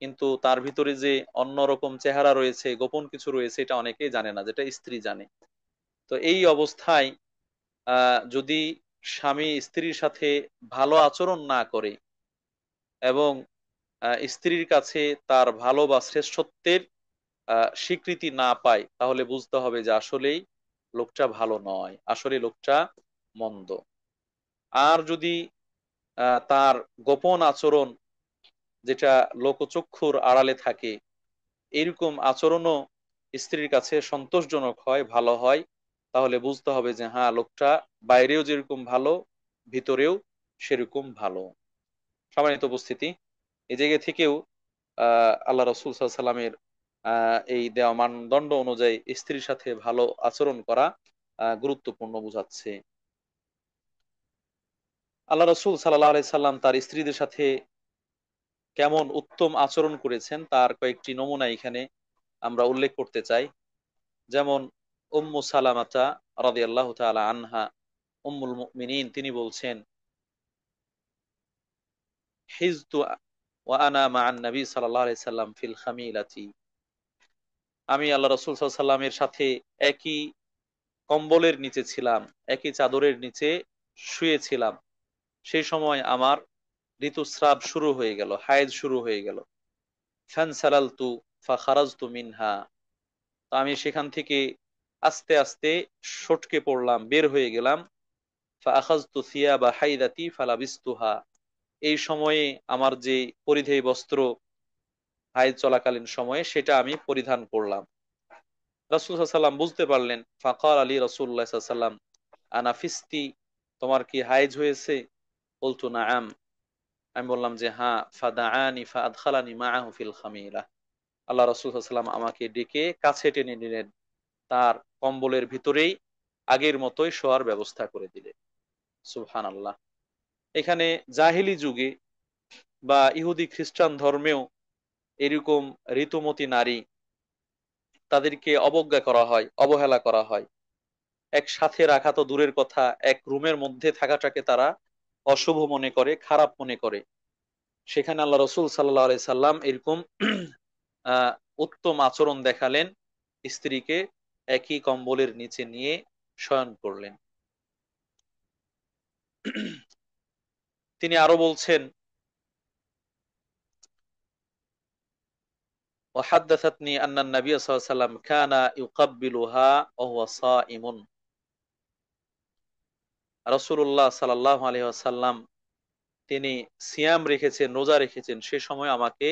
কিন্তু তার ভিতরে যে অন্যরকম চেহারা রয়েছে, গোপন কিছু রয়েছে, এটা অনেকেই জানে না, যেটা স্ত্রী জানে। তো এই অবস্থায় যদি স্বামী স্ত্রীর সাথে ভালো আচরণ না করে এবং স্ত্রীর কাছে তার ভালো বা শ্রেষ্ঠত্বের স্বীকৃতি না পায়, তাহলে বুঝতে হবে যে আসলেই লোকটা ভালো নয়, আসলে লোকটা মন্দ। আর যদি তার গোপন আচরণ, যেটা লোকচক্ষুর আড়ালে থাকে, এরকম আচরণও স্ত্রীর কাছে সন্তোষজনক হয়, ভালো হয়, তাহলে বুঝতে হবে যে হ্যাঁ, লোকটা বাইরেও যেরকম ভালো, ভিতরেও সেরকম ভালো। সম্মানিত উপস্থিতি, এই জায়গা থেকেও আল্লাহ রাসূল সাল্লাল্লাহু আলাইহি সাল্লামের এই দেওয়া মানদণ্ড অনুযায়ী স্ত্রীর সাথে ভালো আচরণ করা গুরুত্বপূর্ণ বোঝাচ্ছে। আল্লাহ রাসূল সাল্লাল্লাহু আলাইহি সাল্লাম তার স্ত্রীদের সাথে কেমন উত্তম আচরণ করেছেন, তার কয়েকটি নমুনা এখানে আমরা উল্লেখ করতে চাই। যেমন উম্মু সালামাতা রাদিয়াল্লাহু তাআলা আনহা, উম্মুল মুমিনিন, তিনি বলছেন, হিজতু ওয়া আনা মা'আন নবী সাল্লাল্লাহু আলাইহি সাল্লাম ফিল খামিলাতি, আমি আল্লাহ রাসূল সাল্লাল্লাহু আলাইহি সাল্লামের সাথে একই কম্বলের নিচে ছিলাম, একই চাদরের নিচে শুয়েছিলাম, সেই সময় আমার ঋতুস্রাব শুরু হয়ে গেল, হায়েজ শুরু হয়ে গেল। ফানসালালতু ফাখারাজতু মিনহা, তো আমি সেখান থেকে আস্তে আস্তে সটকে পড়লাম, বের হয়ে গেলাম। ফাআখাযতু থিয়াবা হাইদাতি ফালাবিসতুহা, এই সময়ে আমার যে পরিধেয় বস্ত্র হায়েজ চলাকালীন সময়ে সেটা আমি পরিধান করলাম। রাসূল সাল্লাল্লাহু আলাইহি সাল্লাম বুঝতে পারলেন। ফাকাল আলী রাসূলুল্লাহ সাল্লাল্লাহু আলাইহি সাল্লাম আনাফিস্তি, তোমার কি হায়েজ হয়েছে? বলতো নাআম, আমি বললাম যে হ্যাঁ। ফাদাআনি ফাআদখালানি মাআহু ফিল খামিরা, আল্লাহ রাসূল সাল্লাল্লাহু আলাইহি সাল্লাম আমাকে ডেকে কাছে টেনে নিলেন, তার কম্বলের ভিতরেই আগের মতোই শোয়ার ব্যবস্থা করে দিলেন। সুবহানাল্লাহ। এখানে জাহিলি যুগে বা ইহুদি খ্রিস্টান ধর্মেও এরকম ঋতুমতী নারী, তাদেরকে অবজ্ঞা করা হয়, অবহেলা করা হয়। একসাথে রাখা তো দূরের কথা, এক রুমের মধ্যে থাকাটাকে তারা অশুভ মনে করে, খারাপ মনে করে। সেখানে আল্লাহ রসুল সাল্লাল্লাহু আলাইহি সাল্লাম এরকম আহ উত্তম আচরণ দেখালেন, স্ত্রীকে একই কম্বলের নিচে নিয়ে শয়ন করলেন। তিনি আরো বলছেন, وحدثتني أن النبي صلى الله عليه وسلم كان يقبلها وهو صائم। রাসূলুল্লাহ সাল্লাল্লাহু আলাইহি ওয়াসাল্লাম তিনি সিয়াম রেখেছেন, রোজা রেখেছেন, সে সময় আমাকে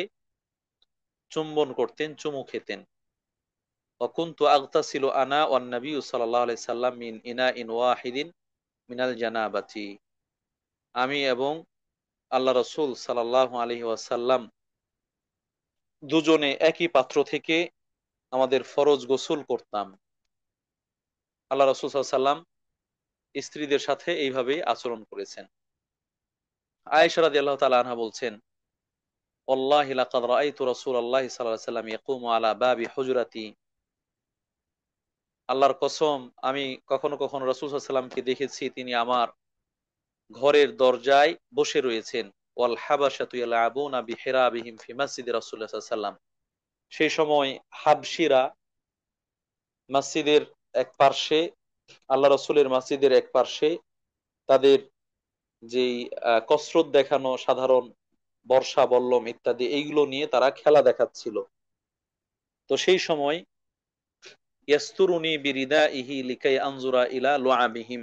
চুম্বন করতেন, চুমু খেতেন। ওয়াকুনতু আগতাসিলু আনা ওয়ান নবী সাল্লাল্লাহু আলাইহি সাল্লাম মিন ইনাইন ওয়াহিদিন মিনাল জানাবাতি, আমি এবং আল্লাহ রাসূল সাল্লাল্লাহু আলাইহি ওয়াসাল্লাম দুজনে একই পাত্র থেকে আমাদের ফরজ গোসল করতাম। আল্লাহ রাসূল সাল্লাল্লাহু আলাইহি সাল্লাম স্ত্রীদের সাথে এইভাবেই আচরণ করেছেন। আয়েশা রাদিয়াল্লাহু তাআলা আনহা বলছেন, ওয়াল্লাহি লাকাদ রাআইতু রাসূলুল্লাহ সাল্লাল্লাহু আলাইহি ওয়াসাল্লাম ইয়াকুমু আলা বাবি হুজরাতি, আল্লাহর কসম আমি কখনো কখনো রাসূল সাল্লাল্লাহু আলাইহি ওয়াসাল্লামকে দেখেছি তিনি আমার ঘরের দরজায় বসে রয়েছেন। ওয়াল হাবাশাতু ইয়ালআবুনা বিহিরাবিহিম ফি মসজিদি রাসূলুল্লাহ সাল্লাল্লাহু আলাইহি ওয়াসাল্লাম, সেই সময় হাবশিরা মসজিদের এক পার্শ্বে, আল্লাহ রাসূলের মসজিদের এক পার্শ্বে তাদের যেই কসরত দেখানো সাধারণ বর্ষা বল্লম ইত্যাদি এইগুলো নিয়ে তারা খেলা দেখাচ্ছিল। তো সেই সময় ইয়াস্তুরুনি বিরিদাইহি লিকাই আনজুরা ইলা লুআবিহিম,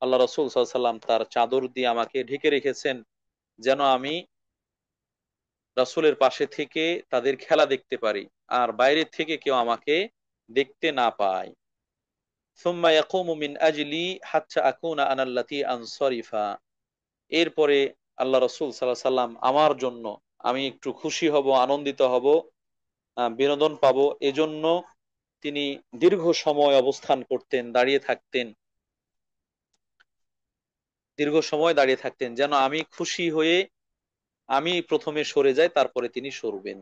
আল্লাহ রাসূল সাল্লাল্লাহু আলাইহি ওয়াসাল্লাম তার চাদর দিয়ে আমাকে ঢেকে রেখেছেন যেন আমি রাসূলের পাশে থেকে তাদের খেলা দেখতে পারি, আর বাইরে থেকে কেউ আমাকে দেখতে না পায়। সুম্মা ইয়াকুমু মিন আজলি হাত্তা আকুনা আনা আল্লাতী আনসারিফা, এরপরে আল্লাহ রাসূল সাল্লাল্লাহু আলাইহি ওয়াসাল্লাম আমার জন্য, আমি একটু খুশি হব, আনন্দিত হব, বিনোদন পাবো, এজন্য তিনি দীর্ঘ সময় অবস্থান করতেন, দাঁড়িয়ে থাকতেন, দীর্ঘ সময় দাঁড়িয়ে থাকতেন যেন আমি খুশি হয়ে আমি প্রথমে সরে যাই, তারপরে তিনি সরবেন।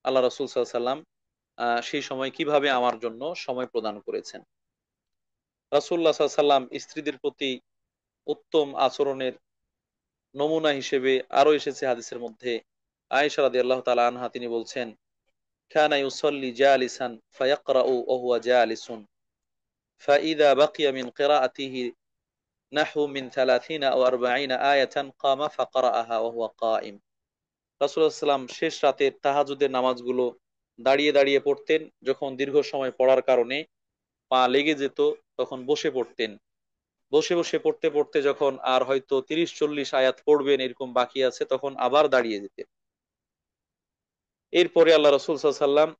আল্লাহ রাসূল সাল্লাল্লাহু আলাইহি ওয়াসাল্লাম সেই সময় কিভাবে আমার জন্য সময় প্রদান করেছেন। রাসূলুল্লাহ সাল্লাল্লাহু আলাইহি ওয়াসাল্লাম স্ত্রীদের প্রতি উত্তম আচরণের নমুনা হিসেবে আরো এসেছে হাদিসের মধ্যে। আয়েশা রাদিয়াল্লাহু তাআলা আনহা তিনি বলছেন, কানা ইউসাল্লি জালিসান ফায়াকরাউ ওয়া হুয়া জালিসুন ফাইদা বাকিয়া মিন কিরাআতিহি নাহু মিন 30 আও 40 আয়াতান কামা ফাকরাআহা ওয়া হুয়া কাইম। রাসূলুল্লাহ সাল্লাল্লাহু আলাইহি ওয়াসাল্লাম শেষ রাতের তাহাজ্জুদের নামাজগুলো দাঁড়িয়ে দাঁড়িয়ে পড়তেন। যখন দীর্ঘ সময় পড়ার কারণে পা লেগে যেত তখন বসে পড়তেন। বসে বসে পড়তে পড়তে যখন আর হয়তো 30-40 আয়াত পড়বেন এরকম বাকি আছে, তখন আবার দাঁড়িয়ে যেতেন। এরপরে আল্লাহ রাসূল সাল্লাল্লাহু আলাইহি ওয়াসাল্লাম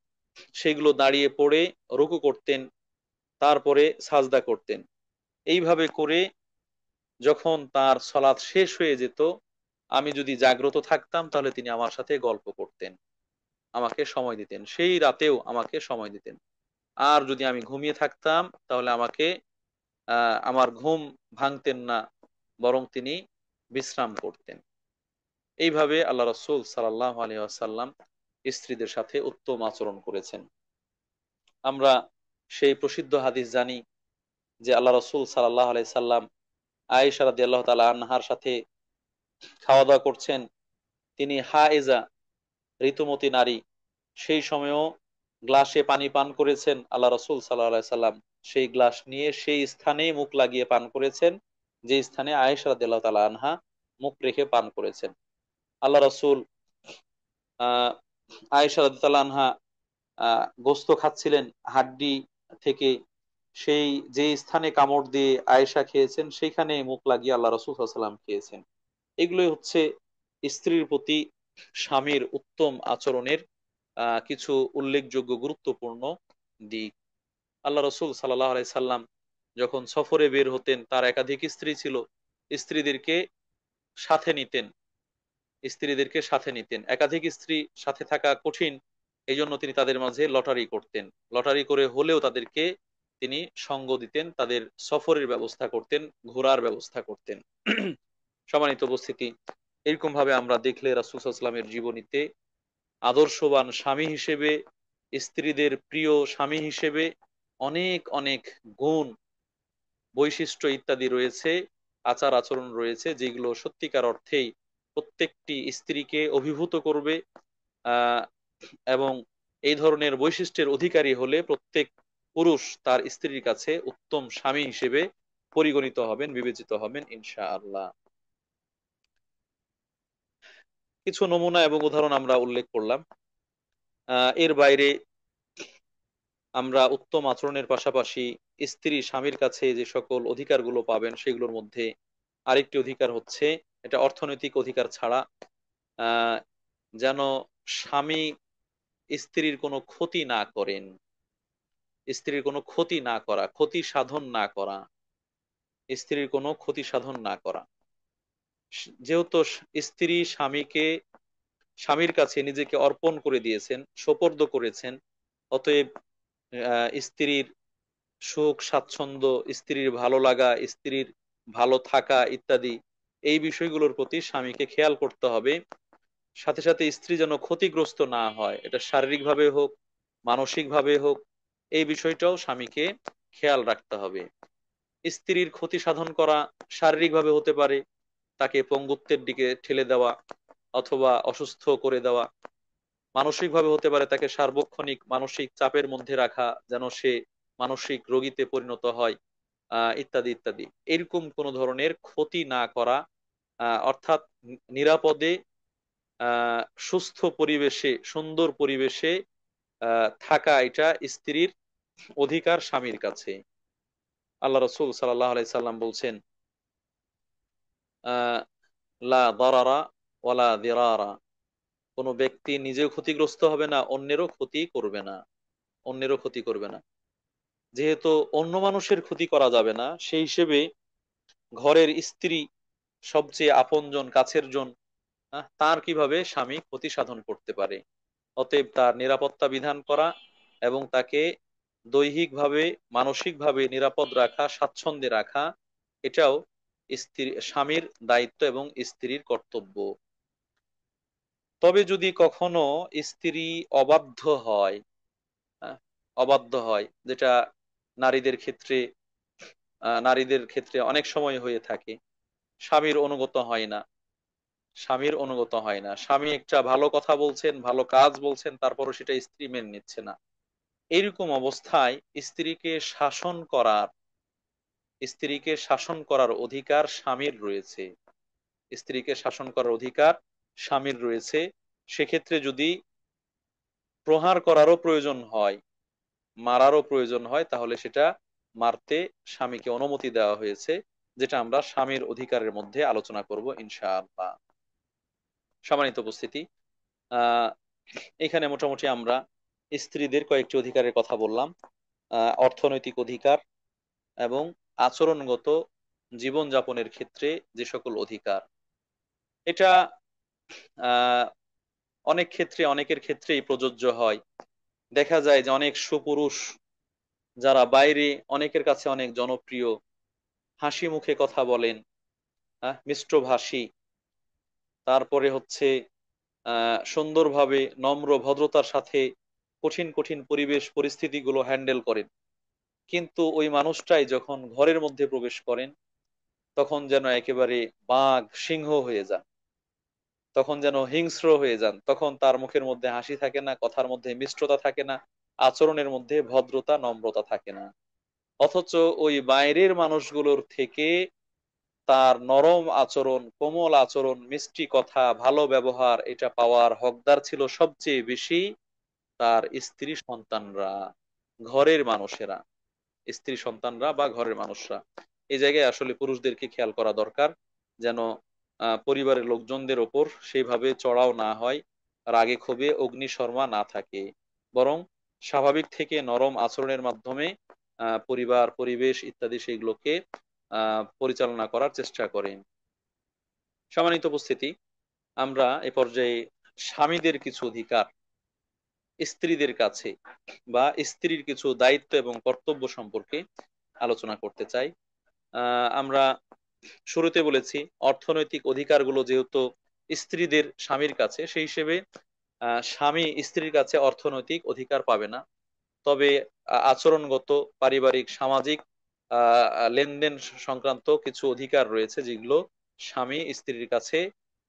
সেগুলো দাঁড়িয়ে পড়ে রুকু করতেন, তারপরে সাজদা করতেন। এইভাবে করে যখন তার সালাত শেষ হয়ে যেত, আমি যদি জাগ্রত থাকতাম তাহলে তিনি আমার সাথে গল্প করতেন, আমাকে সময় দিতেন, সেই রাতেও আমাকে সময় দিতেন। আর যদি আমি ঘুমিয়ে থাকতাম তাহলে আমাকে আমার ঘুম ভাঙতেন না, বরং তিনি বিশ্রাম করতেন। এইভাবে আল্লাহ রাসূল সাল্লাল্লাহু আলাইহি ওয়াসাল্লাম স্ত্রীদের সাথে উত্তম আচরণ করেছেন। আমরা সেই প্রসিদ্ধ হাদিস জানি যে আল্লাহ রাসূল সাল্লাল্লাহু আলাইহি সাল্লাম আয়েশা রাদিয়াল্লাহু তাআলা আনহার সাথে খাওয়া দাওয়া করছেন। তিনি হায়েজা, ঋতুমতী নারী, সেই সময়ও গ্লাসে পানি পান করেছেন। আল্লাহ রাসূল সাল্লাল্লাহু আলাইহি সাল্লাম সেই গ্লাস নিয়ে সেই স্থানেই মুখ লাগিয়ে পান করেছেন যে স্থানে আয়েশা রাদিয়াল্লাহু তাআলা আনহা মুখ রেখে পান করেছেন। আল্লাহ রাসূল আহ আয়েশা রাদিয়াল্লাহু আনহা গোস্ত খাচ্ছিলেন হাড্ডি থেকে, সেই যে স্থানে কামড় দিয়ে আয়েশা খেয়েছেন সেইখানে মুখ লাগিয়ে আল্লাহ রাসূল সাল্লাল্লাহু আলাইহি ওয়াসাল্লাম খেয়েছেন। এগুলোই হচ্ছে স্ত্রীর প্রতি স্বামীর উত্তম আচরণের কিছু উল্লেখযোগ্য গুরুত্বপূর্ণ দিক। আল্লাহ রসুল সাল্লাহ আলাইহি সাল্লাম যখন সফরে বের হতেন, তার একাধিক স্ত্রী ছিল, স্ত্রীদেরকে সাথে নিতেন, একাধিক স্ত্রী সাথে থাকা কঠিন, এই জন্য তিনি তাদের মাঝে লটারি করতেন। লটারি করে হলেও তাদেরকে তিনি সঙ্গ দিতেন, তাদের সফরের ব্যবস্থা করতেন, ঘোরার ব্যবস্থা করতেন। সম্মানিত উপস্থিতি, এরকম ভাবে আমরা দেখলে রাসূল সাল্লাল্লাহু আলাইহি ওয়াসাল্লামের জীবনীতে আদর্শবান স্বামী হিসেবে, স্ত্রীদের প্রিয় স্বামী হিসেবে অনেক অনেক গুণ, বৈশিষ্ট্য ইত্যাদি রয়েছে, আচার আচরণ রয়েছে, যেগুলো সত্যিকার অর্থেই প্রত্যেকটি স্ত্রীকে অভিভূত করবে। আহ এবং এই ধরনের বৈশিষ্ট্যের অধিকারী হলে প্রত্যেক পুরুষ তার স্ত্রীর কাছে উত্তম স্বামী হিসেবে পরিগণিত হবেন, বিবেচিত হবেন ইনশাআল্লাহ। কিছু নমুনা এবং উদাহরণ আমরা উল্লেখ করলাম। এর বাইরে আমরা উত্তম আচরণের পাশাপাশি স্ত্রী স্বামীর কাছে যে সকল অধিকারগুলো পাবেন সেগুলোর মধ্যে আরেকটি অধিকার হচ্ছে, এটা অর্থনৈতিক অধিকার ছাড়া, আহ যেন স্বামী স্ত্রীর কোনো ক্ষতি না করেন, স্ত্রীর কোনো ক্ষতি না করা, ক্ষতি সাধন না করা, স্ত্রীর কোনো ক্ষতি সাধন না করা। যেহেতু স্ত্রী স্বামীর কাছে নিজেকে অর্পণ করে দিয়েছেন, সোপর্দ করেছেন, অতএব স্ত্রীর সুখ স্বাচ্ছন্দ্য, স্ত্রীর ভালো লাগা, স্ত্রীর ভালো থাকা ইত্যাদি এই বিষয়গুলোর প্রতি স্বামীকে খেয়াল করতে হবে। সাথে সাথে স্ত্রী যেন ক্ষতিগ্রস্ত না হয়, এটা শারীরিক ভাবে হোক, মানসিক ভাবে হোক, এই বিষয়টাও স্বামীকে খেয়াল রাখতে হবে। স্ত্রীর ক্ষতি সাধন করা শারীরিক ভাবে হতে পারে, তাকে পঙ্গুত্বের দিকে ঠেলে দেওয়া অথবা অসুস্থ করে দেওয়া। মানসিক ভাবে হতে পারে তাকে সার্বক্ষণিক মানসিক চাপের মধ্যে রাখা, যেন সে মানসিক রোগীতে পরিণত হয়, ইত্যাদি ইত্যাদি। এরকম কোন ধরনের ক্ষতি না করা, অর্থাৎ নিরাপদে সুস্থ পরিবেশে, সুন্দর পরিবেশে থাকা, এটা স্ত্রীর অধিকার স্বামীর কাছে। আল্লাহ রসুল সাল্লাহ আলাইহি সাল্লাম বলছেন, লা দারারা ওয়ালা দিরারা, কোনো ব্যক্তি নিজেও ক্ষতিগ্রস্ত হবে না, অন্যেরও ক্ষতি করবে না, অন্যেরও ক্ষতি করবে না। যেহেতু অন্য মানুষের ক্ষতি করা যাবে না, সেই হিসেবে ঘরের স্ত্রী সবচেয়ে আপনজন, কাছের জন, তার কিভাবে স্বামী ক্ষতি সাধন করতে পারে। অতএব তার নিরাপত্তা বিধান করা এবং তাকে দৈহিকভাবে মানসিকভাবে নিরাপদ রাখা, স্বাচ্ছন্দ্যে রাখা, এটাও স্বামীর দায়িত্ব এবং স্ত্রীর কর্তব্য। তবে যদি কখনো স্ত্রী অবাধ্য হয়, হ্যাঁ, অবাধ্য হয়, যেটা নারীদের ক্ষেত্রে অনেক সময় হয়ে থাকে, স্বামীর অনুগত হয় না, স্বামী একটা ভালো কথা বলছেন, ভালো কাজ বলছেন, তারপরও সেটা স্ত্রী মেনে নিচ্ছে না, এইরকম অবস্থায় স্ত্রীকে শাসন করার অধিকার স্বামীর রয়েছে, স্ত্রীকে শাসন করার অধিকার স্বামীর রয়েছে। সেক্ষেত্রে যদি প্রহার করারও প্রয়োজন হয়, মারারও প্রয়োজন হয়, তাহলে সেটা মারতে স্বামীকে অনুমতি দেওয়া হয়েছে, যেটা আমরা স্বামীর অধিকারের মধ্যে আলোচনা করব ইনশাআল্লাহ। সম্মানিত উপস্থিতি, আহ এখানে মোটামুটি আমরা স্ত্রীদের কয়েকটি অধিকারের কথা বললাম, অর্থনৈতিক অধিকার এবং আচরণগত জীবনযাপনের ক্ষেত্রে যে সকল অধিকার, এটা আহ অনেক ক্ষেত্রে, অনেকের ক্ষেত্রেই প্রযোজ্য হয়। দেখা যায় যে অনেক সুপুরুষ যারা বাইরে অনেকের কাছে অনেক জনপ্রিয়, হাসি মুখে কথা বলেন, মিষ্টভাষী, তারপরে হচ্ছে সুন্দরভাবে নম্র ভদ্রতার সাথে কঠিন কঠিন পরিবেশ পরিস্থিতিগুলো হ্যান্ডেল করেন, কিন্তু ওই মানুষটাই যখন ঘরের মধ্যে প্রবেশ করেন তখন যেন একেবারে বাঘ সিংহ হয়ে যান, তখন যেন হিংস্র হয়ে যান, তখন তার মুখের মধ্যে হাসি থাকে না, কথার মধ্যে মিষ্টতা থাকে না, আচরণের মধ্যে ভদ্রতা নম্রতা থাকে না। অথচ ওই বাইরের মানুষগুলোর থেকে তার নরম আচরণ, কোমল আচরণ, মিষ্টি কথা, ভালো ব্যবহার এটা পাওয়ার হকদার ছিল সবচেয়ে বেশি তার স্ত্রী সন্তানরা, ঘরের মানুষেরা, স্ত্রী সন্তানরা বা ঘরের মানুষরা। এই জায়গায় আসলে পুরুষদেরকে খেয়াল করা দরকার, যেন পরিবারের লোকজনদের ওপর সেইভাবে চড়াও না হয়, রাগে ক্ষোভে অগ্নিশর্মা না থাকে, বরং স্বাভাবিক থেকে নরম আচরণের মাধ্যমে পরিবার, পরিবেশ ইত্যাদি সেগুলোকে পরিচালনা করার চেষ্টা করেন। সম্মানিত উপস্থিতি, আমরা এ পর্যায়ে স্বামীদের কিছু অধিকার স্ত্রীদের কাছে বা স্ত্রীর কিছু দায়িত্ব এবং কর্তব্য সম্পর্কে আলোচনা করতে চাই। আমরা শুরুতে বলেছি অর্থনৈতিক অধিকারগুলো যেহেতু স্ত্রীদের স্বামীর কাছে, সেই হিসেবে স্বামী স্ত্রীর কাছে অর্থনৈতিক অধিকার পাবে না। তবে আচরণগত, পারিবারিক, সামাজিক লেনদেন সংক্রান্ত কিছু অধিকার রয়েছে যেগুলো স্বামী স্ত্রীর কাছে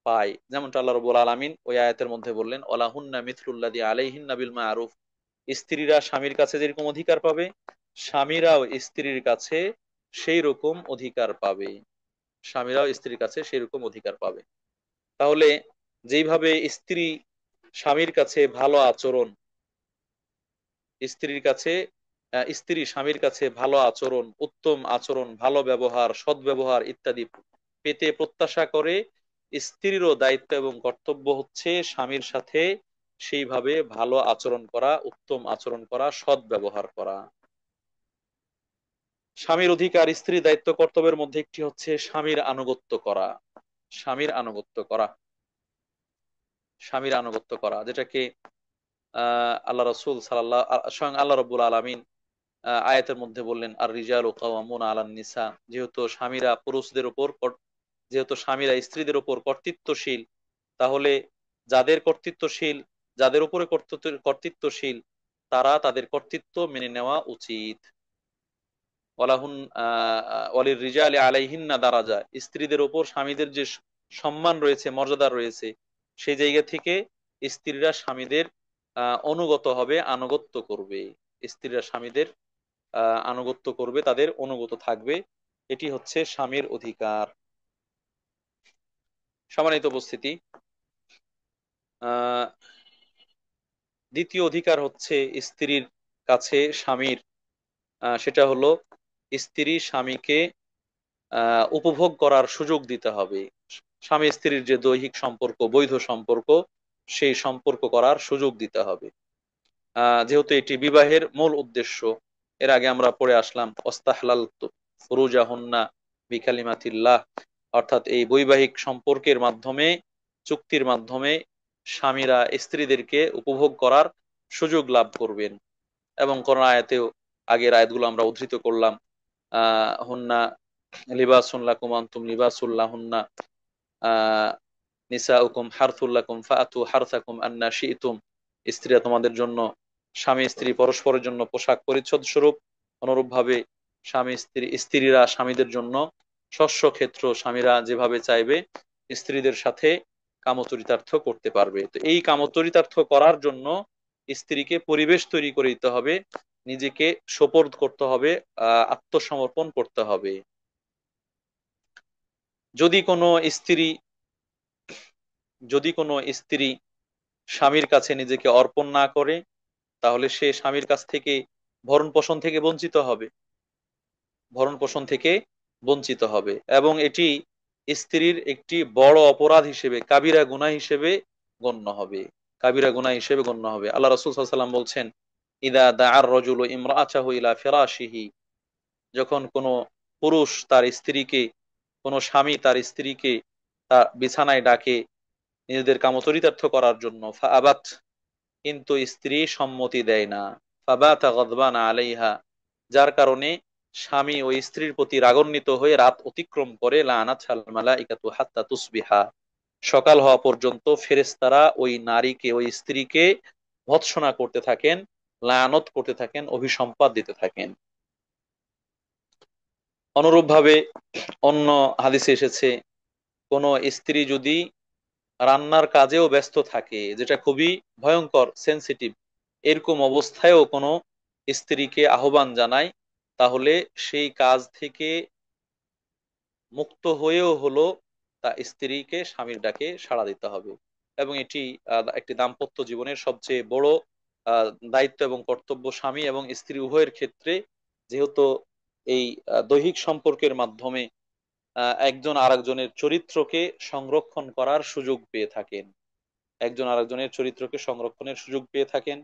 পায়। যেমনটা আল্লাহ রাব্বুল আলামিন ওই আয়াতের মধ্যে বললেন, ওয়ালাহুন্না মিথলুল্লাযী আলাইহিন্না বিল মা'রুফ। স্ত্রীরা স্বামীর কাছে যেরকম অধিকার পাবে, স্বামীরাও স্ত্রীর কাছে সেই রকম অধিকার পাবে। স্বামীরাও স্ত্রীর কাছে সেই রকম অধিকার পাবে। তাহলে যেইভাবে স্ত্রী স্বামীর কাছে ভালো আচরণ, স্ত্রীর কাছে স্ত্রী স্বামীর কাছে ভালো আচরণ, উত্তম আচরণ, ভালো ব্যবহার, সদ্ব্যবহার ইত্যাদি পেতে প্রত্যাশা করে, স্ত্রীরও দায়িত্ব এবং কর্তব্য হচ্ছে স্বামীর সাথে সেইভাবে ভালো আচরণ করা, উত্তম আচরণ করা, সদ্ব্যবহার করা। স্বামীর অধিকার, স্ত্রীর দায়িত্ব কর্তব্যের মধ্যে একটি হচ্ছে স্বামীর আনুগত্য করা। স্বামীর আনুগত্য করা, স্বামীর আনুগত্য করা, যেটাকে আল্লাহ রাসূল স্বয়ং আল্লাহ রাব্বুল আলামিন আয়াতের মধ্যে বললেন, আর রিজালু কাওয়ামুনা আলান নিসা। যেহেতু স্বামীরা পুরুষদের উপর, যেহেতু স্বামীরা স্ত্রীদের উপর কর্তৃত্বশীল, তাহলে যাদের কর্তৃত্বশীল, যাদের উপরে কর্তৃত্বশীল, তারা তাদের কর্তৃত্ব মেনে নেওয়া উচিত। ওয়ালাহুন ওয়ালির রিজালি আলাইহিন্না দারাজা। স্ত্রীদের উপর স্বামীদের যে সম্মান রয়েছে, মর্যাদা রয়েছে, সেই জায়গা থেকে স্ত্রীরা স্বামীদের অনুগত হবে, আনুগত্য করবে। স্ত্রীরা স্বামীদের আনুগত্য করবে, তাদের অনুগত থাকবে। এটি হচ্ছে স্বামীর অধিকার। সম্মানিত উপস্থিতি, আহ দ্বিতীয় অধিকার হচ্ছে স্ত্রীর কাছে স্বামীর, সেটা হলো স্ত্রী স্বামীকে উপভোগ করার সুযোগ দিতে হবে। স্বামী স্ত্রীর যে দৈহিক সম্পর্ক, বৈধ সম্পর্ক, সেই সম্পর্ক করার সুযোগ দিতে হবে। যেহেতু এটি বিবাহের মূল উদ্দেশ্য। এর আগে আমরা পড়ে আসলাম, অস্তাহলালতু ফুরুজাহুন্না বিকালিমাতিল্লাহ, অর্থাৎ এই বৈবাহিক সম্পর্কের মাধ্যমে, চুক্তির মাধ্যমে স্বামীরা স্ত্রীদেরকে উপভোগ করার সুযোগ লাভ করবেন। এবং কোরআন আয়াতেও আগের আয়াতগুলো আমরা উদ্ধৃত করলাম, হুন্না লিবাসুন লাকুম আনতুম লিবাসুল লাহুন্না, নিসাউকুম হারথুল লাকুম ফাআতু হারথাকুম আন্না শি'তুম। স্ত্রীরা তোমাদের জন্য, স্বামী স্ত্রী পরস্পরের জন্য পোশাক পরিচ্ছদ স্বরূপ। অনুরূপভাবে স্ত্রীরা স্বামীদের জন্য শস্য ক্ষেত্র, স্বামীরা যেভাবে চাইবে স্ত্রীদের সাথে কামচরিতার্থ করতে পারবে। তো এই কামচরিতার্থ করার জন্য স্ত্রীকে পরিবেশ তৈরি করে দিতে হবে, নিজেকে সোপর্দ করতে হবে, আত্মসমর্পণ করতে হবে। যদি কোনো স্ত্রী যদি কোনো স্ত্রী স্বামীর কাছে নিজেকে অর্পণ না করে, তাহলে সে স্বামীর কাছ থেকে ভরণ পোষণ থেকে বঞ্চিত হবে, ভরণ পোষণ থেকে বঞ্চিত হবে। এবং এটি স্ত্রীর একটি বড় অপরাধ হিসেবে, কাবিরা গুনাহ হিসেবে গণ্য হবে, কাবিরা গুনাহ হিসেবে গণ্য হবে। আল্লাহ রাসূল সাল্লাল্লাহু আলাইহি ওয়াসাল্লাম বলছেন, ইদা দাআর রাজুলু ইমরাআতাহু ইলা ফিরাশিহি। যখন কোনো পুরুষ তার স্ত্রীকে, কোনো স্বামী তার স্ত্রীকে তার বিছানায় ডাকে নিজেদের কামচরিতার্থ করার জন্য, ফাআবাত, কিন্তু স্ত্রী সম্মতি দেয় না, ফাবাতা গাদবানা আলাইহা, যার কারণে স্বামী ওই স্ত্রীর প্রতি রাগান্বিত হয়ে রাত অতিক্রম করে, লাআনাতহাল মালাইকাতু হাত্তা তুসবিহা, সকাল হওয়া পর্যন্ত ফেরেশতারা ওই নারীকে, ওই স্ত্রীকে ভৎসনা করতে থাকেন, লায়ানত করতে থাকেন, অভিসম্পাত দিতে থাকেন। অনুরূপভাবে অন্য হাদিসে এসেছে, কোন স্ত্রী যদি রান্নার কাজেও ব্যস্ত থাকে, যেটা খুবই ভয়ঙ্কর, সেনসিটিভ, এরকম অবস্থায়ও কোনো স্ত্রীকে আহ্বান জানায় তাহলে সেই কাজ থেকে মুক্ত হয়েও হলো তা স্ত্রীকে স্বামীর ডাকে সাড়া দিতে হবে। এবং এটি একটি দাম্পত্য জীবনের সবচেয়ে বড় দায়িত্ব এবং কর্তব্য, স্বামী এবং স্ত্রী উভয়ের ক্ষেত্রে। যেহেতু এই দৈহিক সম্পর্কের মাধ্যমে একজন আরেকজনের চরিত্রকে সংরক্ষণ করার সুযোগ পেয়ে থাকেন, একজন আরেকজনের চরিত্রকে সংরক্ষণের সুযোগ পেয়ে থাকেন,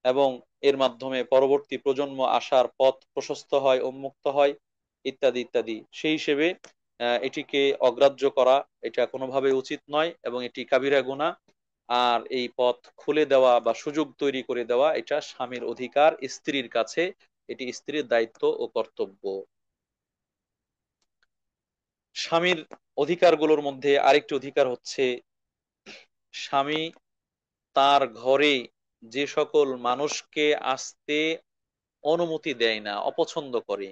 এবং এর মাধ্যমে পরবর্তী প্রজন্ম আসার পথ প্রশস্ত হয়, উন্মুক্ত হয়, ইত্যাদি ইত্যাদি। সেই হিসেবে এটিকে অগ্রাহ্য করা এটা কোনোভাবে উচিত নয়, এবং এটি কাবিরা গুনাহ। আর এই পথ খুলে দেওয়া বা সুযোগ তৈরি করে দেওয়া এটা স্বামীর অধিকার স্ত্রীর কাছে, এটি স্ত্রীর দায়িত্ব ও কর্তব্য। স্বামীর অধিকারগুলোর মধ্যে আরেকটি অধিকার হচ্ছে, স্বামী তার ঘরে যে সকল মানুষকে আসতে অনুমতি দেয় না, অপছন্দ করে,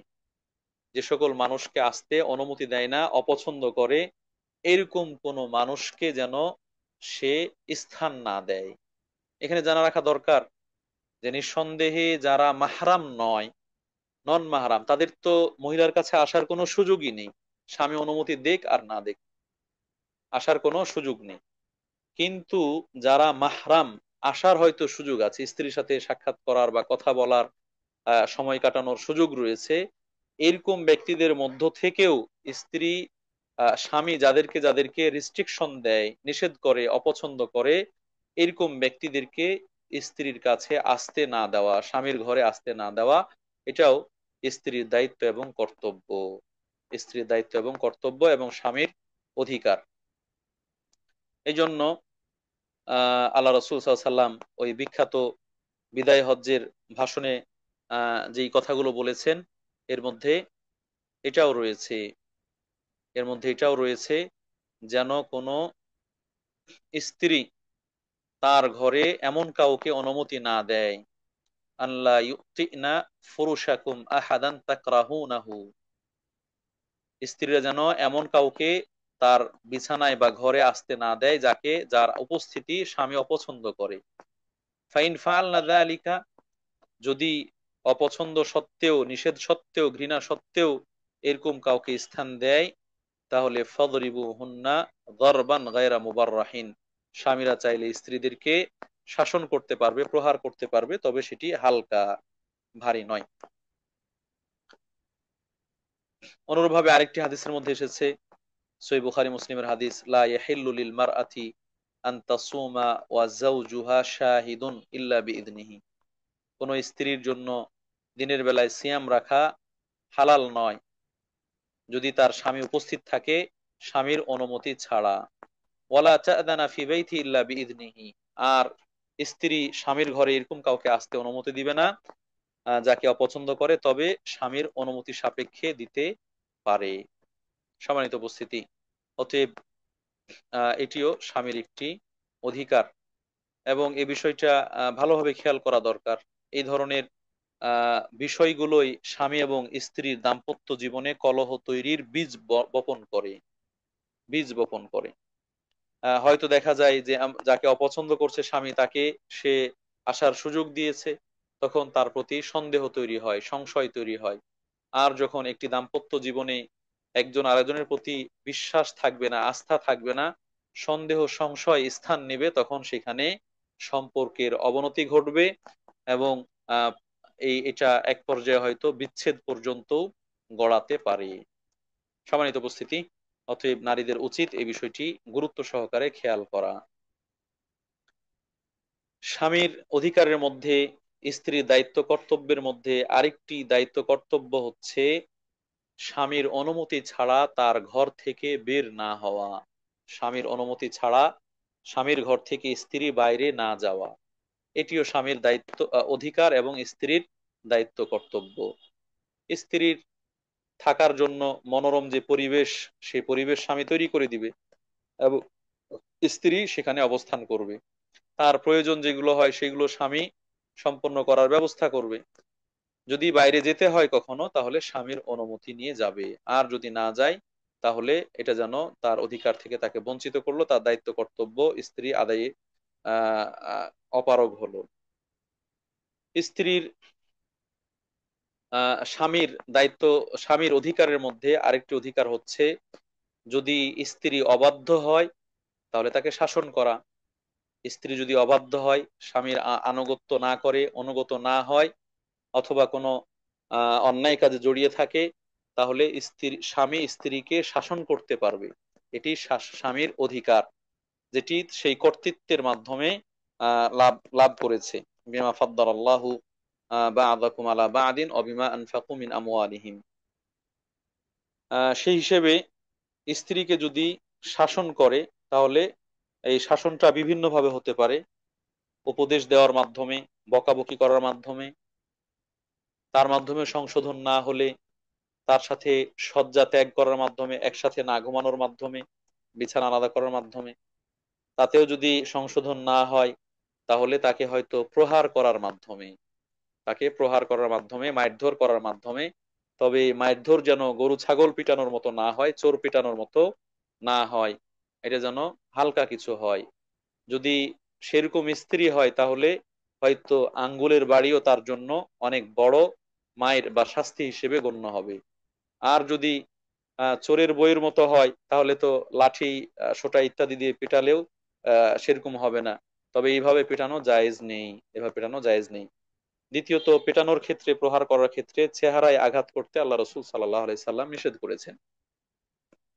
যে সকল মানুষকে আসতে অনুমতি দেয় না, অপছন্দ করে, এরকম কোন মানুষকে যেন সে স্থান না দেয়। এখানে জানা রাখা দরকার যে নিঃসন্দেহে যারা মাহরাম নয়, নন মাহরাম, তাদের তো মহিলার কাছে আসার কোনো সুযোগই নেই। স্বামী অনুমতি দেখ আর না দেখ, আসার কোনো সুযোগ নেই। কিন্তু যারা মাহরাম, আসার হয়তো সুযোগ আছে, স্ত্রীর সাথে সাক্ষাৎ করার বা কথা বলার, সময় কাটানোর সুযোগ রয়েছে, এরকম ব্যক্তিদের মধ্য থেকেও স্ত্রী, স্বামী যাদেরকে যাদেরকে রিস্ট্রিকশন দেয়, নিষেধ করে, অপছন্দ করে, এরকম ব্যক্তিদেরকে স্ত্রীর কাছে আসতে না দেওয়া, স্বামীর ঘরে আসতে না দেওয়া, এটাও স্ত্রীর দায়িত্ব এবং কর্তব্য। স্ত্রীর দায়িত্ব এবং কর্তব্য এবং স্বামীর অধিকার। এই জন্য আল্লাহ রসুল সাল্লাম ওই বিখ্যাত বিদায় হজ্জের ভাষণে যেই কথাগুলো বলেছেন, এর মধ্যে এটাও রয়েছে, এর মধ্যে এটাও রয়েছে যেন কোনো স্ত্রী তার ঘরে এমন কাউকে অনুমতি না দেয়, আল্লাহ ইউতিনা ফুরুশাকুম আহাদান তাকরাহুনাহু, স্ত্রীরা যেন এমন কাউকে তার বিছানায় বা ঘরে আসতে না দেয় যার উপস্থিতি স্বামী অপছন্দ করে। ফাইন ফাআলনা যালিকা, যদি অপছন্দ সত্ত্বেও, নিষেধ সত্ত্বেও, ঘৃণা সত্ত্বেও এরকম কাউকে স্থান দেয়, তাহলে ফদরিবু হুন্না দরবান গায়রা মুবাররাহিন, স্বামীরা চাইলে স্ত্রীদেরকে শাসন করতে পারবে, প্রহার করতে পারবে, তবে সেটি হালকা, ভারী নয়। অনুরূপভাবে আরেকটি হাদিসের মধ্যে এসেছে, সহিহ বুখারী মুসলিমের হাদিস, লা ইয়াহিল্লু লিল মারআতি আন তাসুমা ওয়া যাওজুহা শাহিদুন ইল্লা বিইذনিহি, কোন স্ত্রীর জন্য দিনের বেলায় সিয়াম রাখা হালাল নয় যদি তার স্বামী উপস্থিত থাকে স্বামীর অনুমতি ছাড়া। ওয়ালা তা'দানা ফি বাইতি ইল্লা বিইذনিহি, আর স্ত্রী স্বামীর ঘরে এরকম কাউকে আসতে অনুমতি দিবে না যাকে অপছন্দ করে, তবে স্বামীর অনুমতি সাপেক্ষে দিতে পারে। সম্মানিত উপস্থিতি, অতএব এটিও স্বামীর একটি অধিকার, এবং এই বিষয়টা ভালোভাবে খেয়াল করা দরকার। এই ধরনের বিষয়গুলোই স্বামী এবং স্ত্রীর দাম্পত্য জীবনে কলহ তৈরির বীজ বপন করে, বীজ বপন করে। হয়তো দেখা যায় যে যাকে অপছন্দ করছে স্বামী, তাকে সে আসার সুযোগ দিয়েছে, তখন তার প্রতি সন্দেহ তৈরি হয়, সংশয় তৈরি হয়। আর যখন একটি দাম্পত্য জীবনে একজন আরেকজনের প্রতি বিশ্বাস থাকবে না, আস্থা থাকবে না, সন্দেহ সংশয় স্থান নেবে, তখন সেখানে সম্পর্কের অবনতি ঘটবে, এবং আহ এটা এক পর্যায়ে হয়তো বিচ্ছেদ পর্যন্ত গড়াতে পারে। সম্মানিত উপস্থিতি, অতএব নারীদের উচিত এই বিষয়টি গুরুত্ব সহকারে খেয়াল করা। স্বামীর অধিকারের মধ্যে, স্ত্রীর দায়িত্ব কর্তব্যের মধ্যে আরেকটি দায়িত্ব কর্তব্য হচ্ছে স্বামীর অনুমতি ছাড়া তার ঘর থেকে বের না হওয়া। স্বামীর অনুমতি ছাড়া স্বামীর ঘর থেকে স্ত্রী বাইরে না যাওয়া, এটিও স্বামীর দায়িত্ব, অধিকার এবং স্ত্রীর দায়িত্ব কর্তব্য। স্ত্রীর থাকার জন্য মনোরম যে পরিবেশ, সেই পরিবেশ স্বামী তৈরি করে দিবে, এবং স্ত্রী সেখানে অবস্থান করবে। তার প্রয়োজন যেগুলো হয় সেগুলো স্বামী সম্পন্ন করার ব্যবস্থা করবে। যদি বাইরে যেতে হয় কখনো, তাহলে স্বামীর অনুমতি নিয়ে যাবে, আর যদি না যায় তাহলে এটা যেন তার অধিকার থেকে তাকে বঞ্চিত করলো, তার দায়িত্ব কর্তব্য স্ত্রী আদায়ে আহ আহ, অপারগ হলো। স্ত্রীর স্বামীর দায়িত্ব, স্বামীর অধিকারের মধ্যে আরেকটি অধিকার হচ্ছে, যদি স্ত্রী অবাধ্য হয় তাহলে তাকে শাসন করা। স্ত্রী যদি অবাধ্য হয়, স্বামীর আনুগত্য না করে, অনুগত না হয়, অথবা কোনো অন্যায় কাজে জড়িয়ে থাকে, তাহলে স্বামী স্ত্রীকে শাসন করতে পারবে। এটি স্বামীর অধিকার, যেটি সেই কর্তৃত্বের মাধ্যমে লাভ লাভ করেছে। বিমা ফাদ্দালাল্লাহু বা'দাকুম আলা বা'দিন ওয়া বিমা আনফাকু মিন আমওয়ালিহিম। সেই হিসেবে স্ত্রীকে যদি শাসন করে, তাহলে এই শাসনটা বিভিন্ন ভাবে হতে পারে। উপদেশ দেওয়ার মাধ্যমে, বকাবকি করার মাধ্যমে, তার মাধ্যমে সংশোধন না হলে তার সাথে শয্যা ত্যাগ করার মাধ্যমে, একসাথে না ঘুমানোর মাধ্যমে, বিছানা আলাদা করার মাধ্যমে। তাতেও যদি সংশোধন না হয়, তাহলে তাকে হয়তো প্রহার করার মাধ্যমে, তাকে প্রহার করার মাধ্যমে, মারধর করার মাধ্যমে। তবে মারধর যেন গরু ছাগল পিটানোর মতো না হয়, চোর পিটানোর মতো না হয়, এটা যেন হালকা কিছু হয়। যদি সেরকম স্ত্রী হয়, তাহলে হয়তো আঙ্গুলের বাড়িও তার জন্য অনেক বড় মায়ের বা শাস্তি হিসেবে গণ্য হবে। আর যদি চোরের বইয়ের মতো হয়, তাহলে তো লাঠি, সোঁটা ইত্যাদি দিয়ে পিটালেও সেরকম হবে না। তবে এইভাবে পেটানো জায়েজ নেই, এভাবে পেটানো জায়েজ নেই। দ্বিতীয়ত, পেটানোর ক্ষেত্রে, প্রহার করার ক্ষেত্রে চেহারায় আঘাত করতে আল্লাহ রসুল সাল্লাহ আলাইহি নিষেধ করেছেন।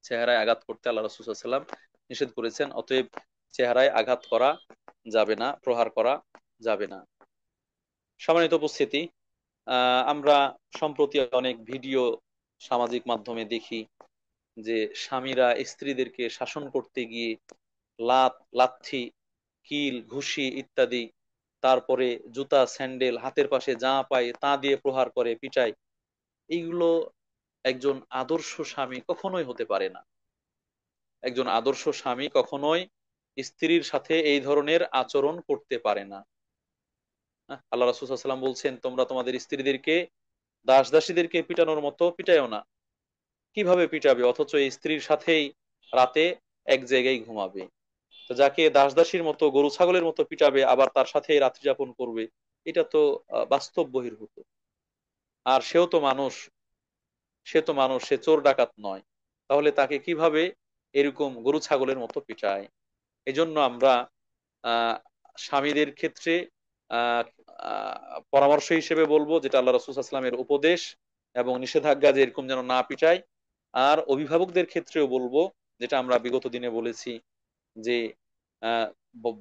চেহারায় আঘাত করতে আল্লাহ রসুল সাল্লাম নিষেধ করেছেন। অতএব চেহারায় আঘাত করা যাবে না, প্রহার করা যাবে না। সম্মানিত উপস্থিতি, আমরা সম্প্রতি অনেক ভিডিও সামাজিক মাধ্যমে দেখি যে স্বামীরা স্ত্রীদেরকে শাসন করতে গিয়ে লাথি, কিল, ঘুষি ইত্যাদি, তারপরে জুতা, স্যান্ডেল, হাতের পাশে যা পায় তা দিয়ে প্রহার করে, পিটায়। এইগুলো একজন আদর্শ স্বামী কখনোই হতে পারে না। একজন আদর্শ স্বামী কখনোই স্ত্রীর সাথে এই ধরনের আচরণ করতে পারে না। আল্লাহ রাসূল সাল্লাল্লাহু আলাইহি ওয়াসাল্লাম বলছেন, তোমরা তোমাদের স্ত্রীদেরকে দাস দাসীদেরকে পিটানোর মতো পিটাইও না। কিভাবে পিটাবে, অথচ এই স্ত্রীর সাথেই রাতে এক জায়গায় ঘুমাবে? তো যাকে দাস দাসীর মতো, গরু ছাগলের মতো পিটাবে, আবার তার সাথেই রাত্রি যাপন করবে, এটা তো বাস্তব বহির্ভূত। আর সেও তো মানুষ, সে তো মানুষ, সে চোর ডাকাত নয়। তাহলে তাকে কিভাবে এরকম গরু ছাগলের মতো পিটায়? এজন্য আমরা আহ স্বামীদের ক্ষেত্রে আহ পরামর্শ হিসেবে বলবো, যেটা আল্লাহ রাসূল সাল্লাল্লাহু আলাইহি ওয়াসাল্লামের উপদেশ এবং নিষেধাজ্ঞা, যে এরকম যেন না পিটায়। আর অভিভাবকদের ক্ষেত্রেও বলবো, যেটা আমরা বিগত দিনে বলেছি, যে আহ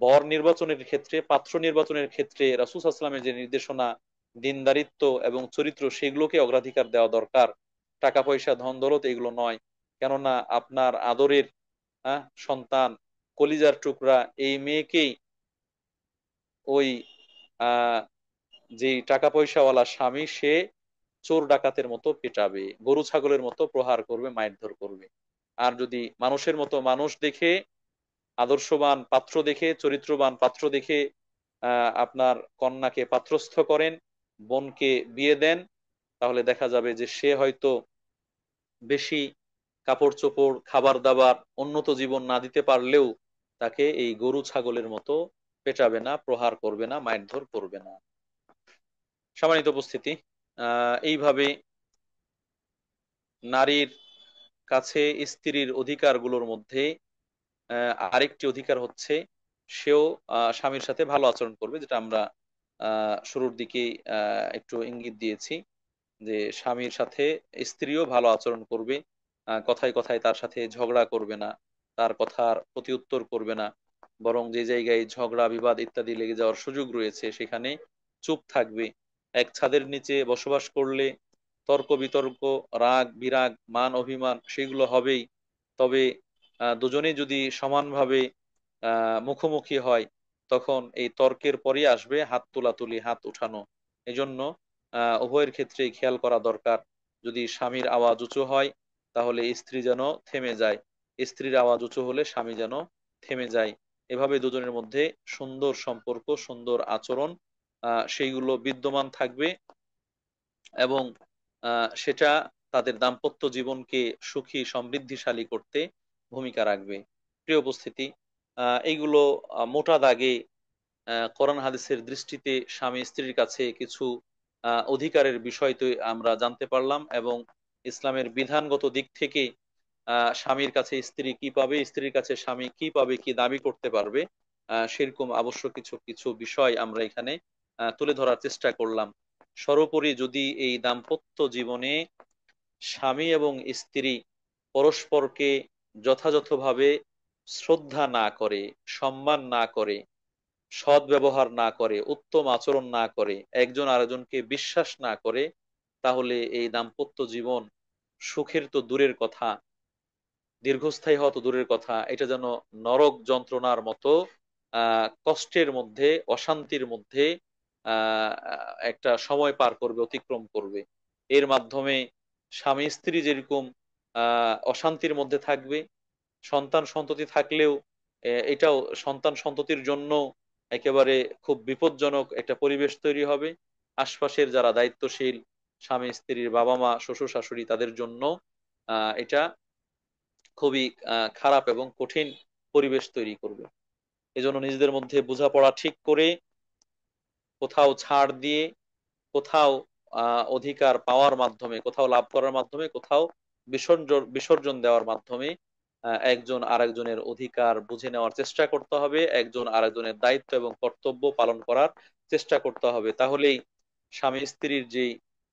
বর নির্বাচনের ক্ষেত্রে, পাত্র নির্বাচনের ক্ষেত্রে রাসূল সাল্লাল্লাহু আলাইহি ওয়াসাল্লামের যে নির্দেশনা, দিনদারিত্ব এবং চরিত্র, সেগুলোকে অগ্রাধিকার দেওয়া দরকার। টাকা পয়সা, ধন দৌলত এগুলো নয়। কেননা আপনার আদরের সন্তান, কলিজার টুকরা এই মেয়েকেই ওই আহ যে টাকা পয়সাওয়ালা স্বামী, সে চোর ডাকাতের মতো পেটাবে, গরু ছাগলের মতো প্রহার করবে, মারধর করবে। আর যদি মানুষের মতো, মানুষ দেখে, আদর্শবান পাত্র দেখে, চরিত্রবান পাত্র দেখে আপনার কন্যাকে পাত্রস্থ করেন, বোনকে বিয়ে দেন, তাহলে দেখা যাবে যে সে হয়তো বেশি কাপড় চোপড়, খাবার দাবার, উন্নত জীবন না দিতে পারলেও তাকে এই গরু ছাগলের মতো পেটাবে না, প্রহার করবে না, মারধর করবে না। সম্মানিত উপস্থিতি, এইভাবে নারীর কাছে স্ত্রীর অধিকারগুলোর মধ্যে আরেকটি অধিকার হচ্ছে, সেও স্বামীর সাথে ভালো আচরণ করবে, যেটা আমরা শুরুর দিকে একটু ইঙ্গিত দিয়েছি, যে স্বামীর সাথে স্ত্রীও ভালো আচরণ করবে। কথায় কথায় তার সাথে ঝগড়া করবে না, তার কথার প্রতি উত্তর করবে না, বরং যে জায়গায় ঝগড়া বিবাদ ইত্যাদি লেগে যাওয়ার সুযোগ রয়েছে সেখানে চুপ থাকবে। এক ছাদের নিচে বসবাস করলে তর্ক বিতর্ক, রাগ বিরাগ, মান অভিমান সেগুলো হবেই। তবে দুজনেই যদি সমানভাবে মুখোমুখি হয়, তখন এই তর্কের পরই আসবে হাত তোলাতুলি, হাত উঠানো। এজন্য উভয়ের ক্ষেত্রেই খেয়াল করা দরকার। যদি স্বামীর আওয়াজ উঁচু হয়, তাহলে স্ত্রী যেন থেমে যায়, স্ত্রীর আওয়াজ উঁচু হলে স্বামী যেন থেমে যায়। এভাবে দুজনের মধ্যে সুন্দর সম্পর্ক, সুন্দর আচরণ সেইগুলো বিদ্যমান থাকবে, এবং সেটা তাদের দাম্পত্য জীবনকে সুখী সমৃদ্ধিশালী করতে ভূমিকা রাখবে। প্রিয় উপস্থিতি, এইগুলো মোটা দাগে কোরআন হাদিসের দৃষ্টিতে স্বামী স্ত্রীর কাছে কিছু অধিকারের বিষয় তো আমরা জানতে পারলাম, এবং ইসলামের বিধানগত দিক থেকে স্বামীর কাছে স্ত্রী কি পাবে, স্ত্রীর কাছে স্বামী কি পাবে, কি দাবি করতে পারবে, সেরকম আবশ্যক কিছু কিছু বিষয় আমরা এখানে তুলে ধরার চেষ্টা করলাম। সর্বোপরি যদি এই দাম্পত্য জীবনে স্বামী এবং স্ত্রী পরস্পরকে যথাযথভাবে শ্রদ্ধা না করে, সম্মান না করে, সৎ ব্যবহার না করে, উত্তম আচরণ না করে, একজন আরেকজনকে বিশ্বাস না করে, তাহলে এই দাম্পত্য জীবন সুখের তো দূরের কথা, দীর্ঘস্থায়ী হওয়া তো দূরের কথা, এটা যেন নরক যন্ত্রণার মতো কষ্টের মধ্যে, অশান্তির মধ্যে আহ একটা সময় পার করবে, অতিক্রম করবে। এর মাধ্যমে স্বামী স্ত্রী যেরকম অশান্তির মধ্যে থাকবে, সন্তান সন্ততি থাকলেও এটাও সন্তান সন্ততির জন্য একেবারে খুব বিপজ্জনক একটা পরিবেশ তৈরি হবে। আশপাশের যারা দায়িত্বশীল স্বামী স্ত্রীর বাবা মা শ্বশুর শাশুড়ি, তাদের জন্য এটা খুবই খারাপ এবং কঠিন পরিবেশ তৈরি করবে। এজন্য নিজেদের মধ্যে বোঝাপড়া ঠিক করে, কোথাও ছাড় দিয়ে, কোথাও অধিকার পাওয়ার মাধ্যমে, কোথাও লাভ করার মাধ্যমে, কোথাও বিসর্জন বিসর্জন দেওয়ার মাধ্যমে একজন আরেকজনের অধিকার বুঝে নেওয়ার চেষ্টা করতে হবে, একজন আরেকজনের দায়িত্ব এবং কর্তব্য পালন করার চেষ্টা করতে হবে। তাহলেই স্বামী স্ত্রীর যে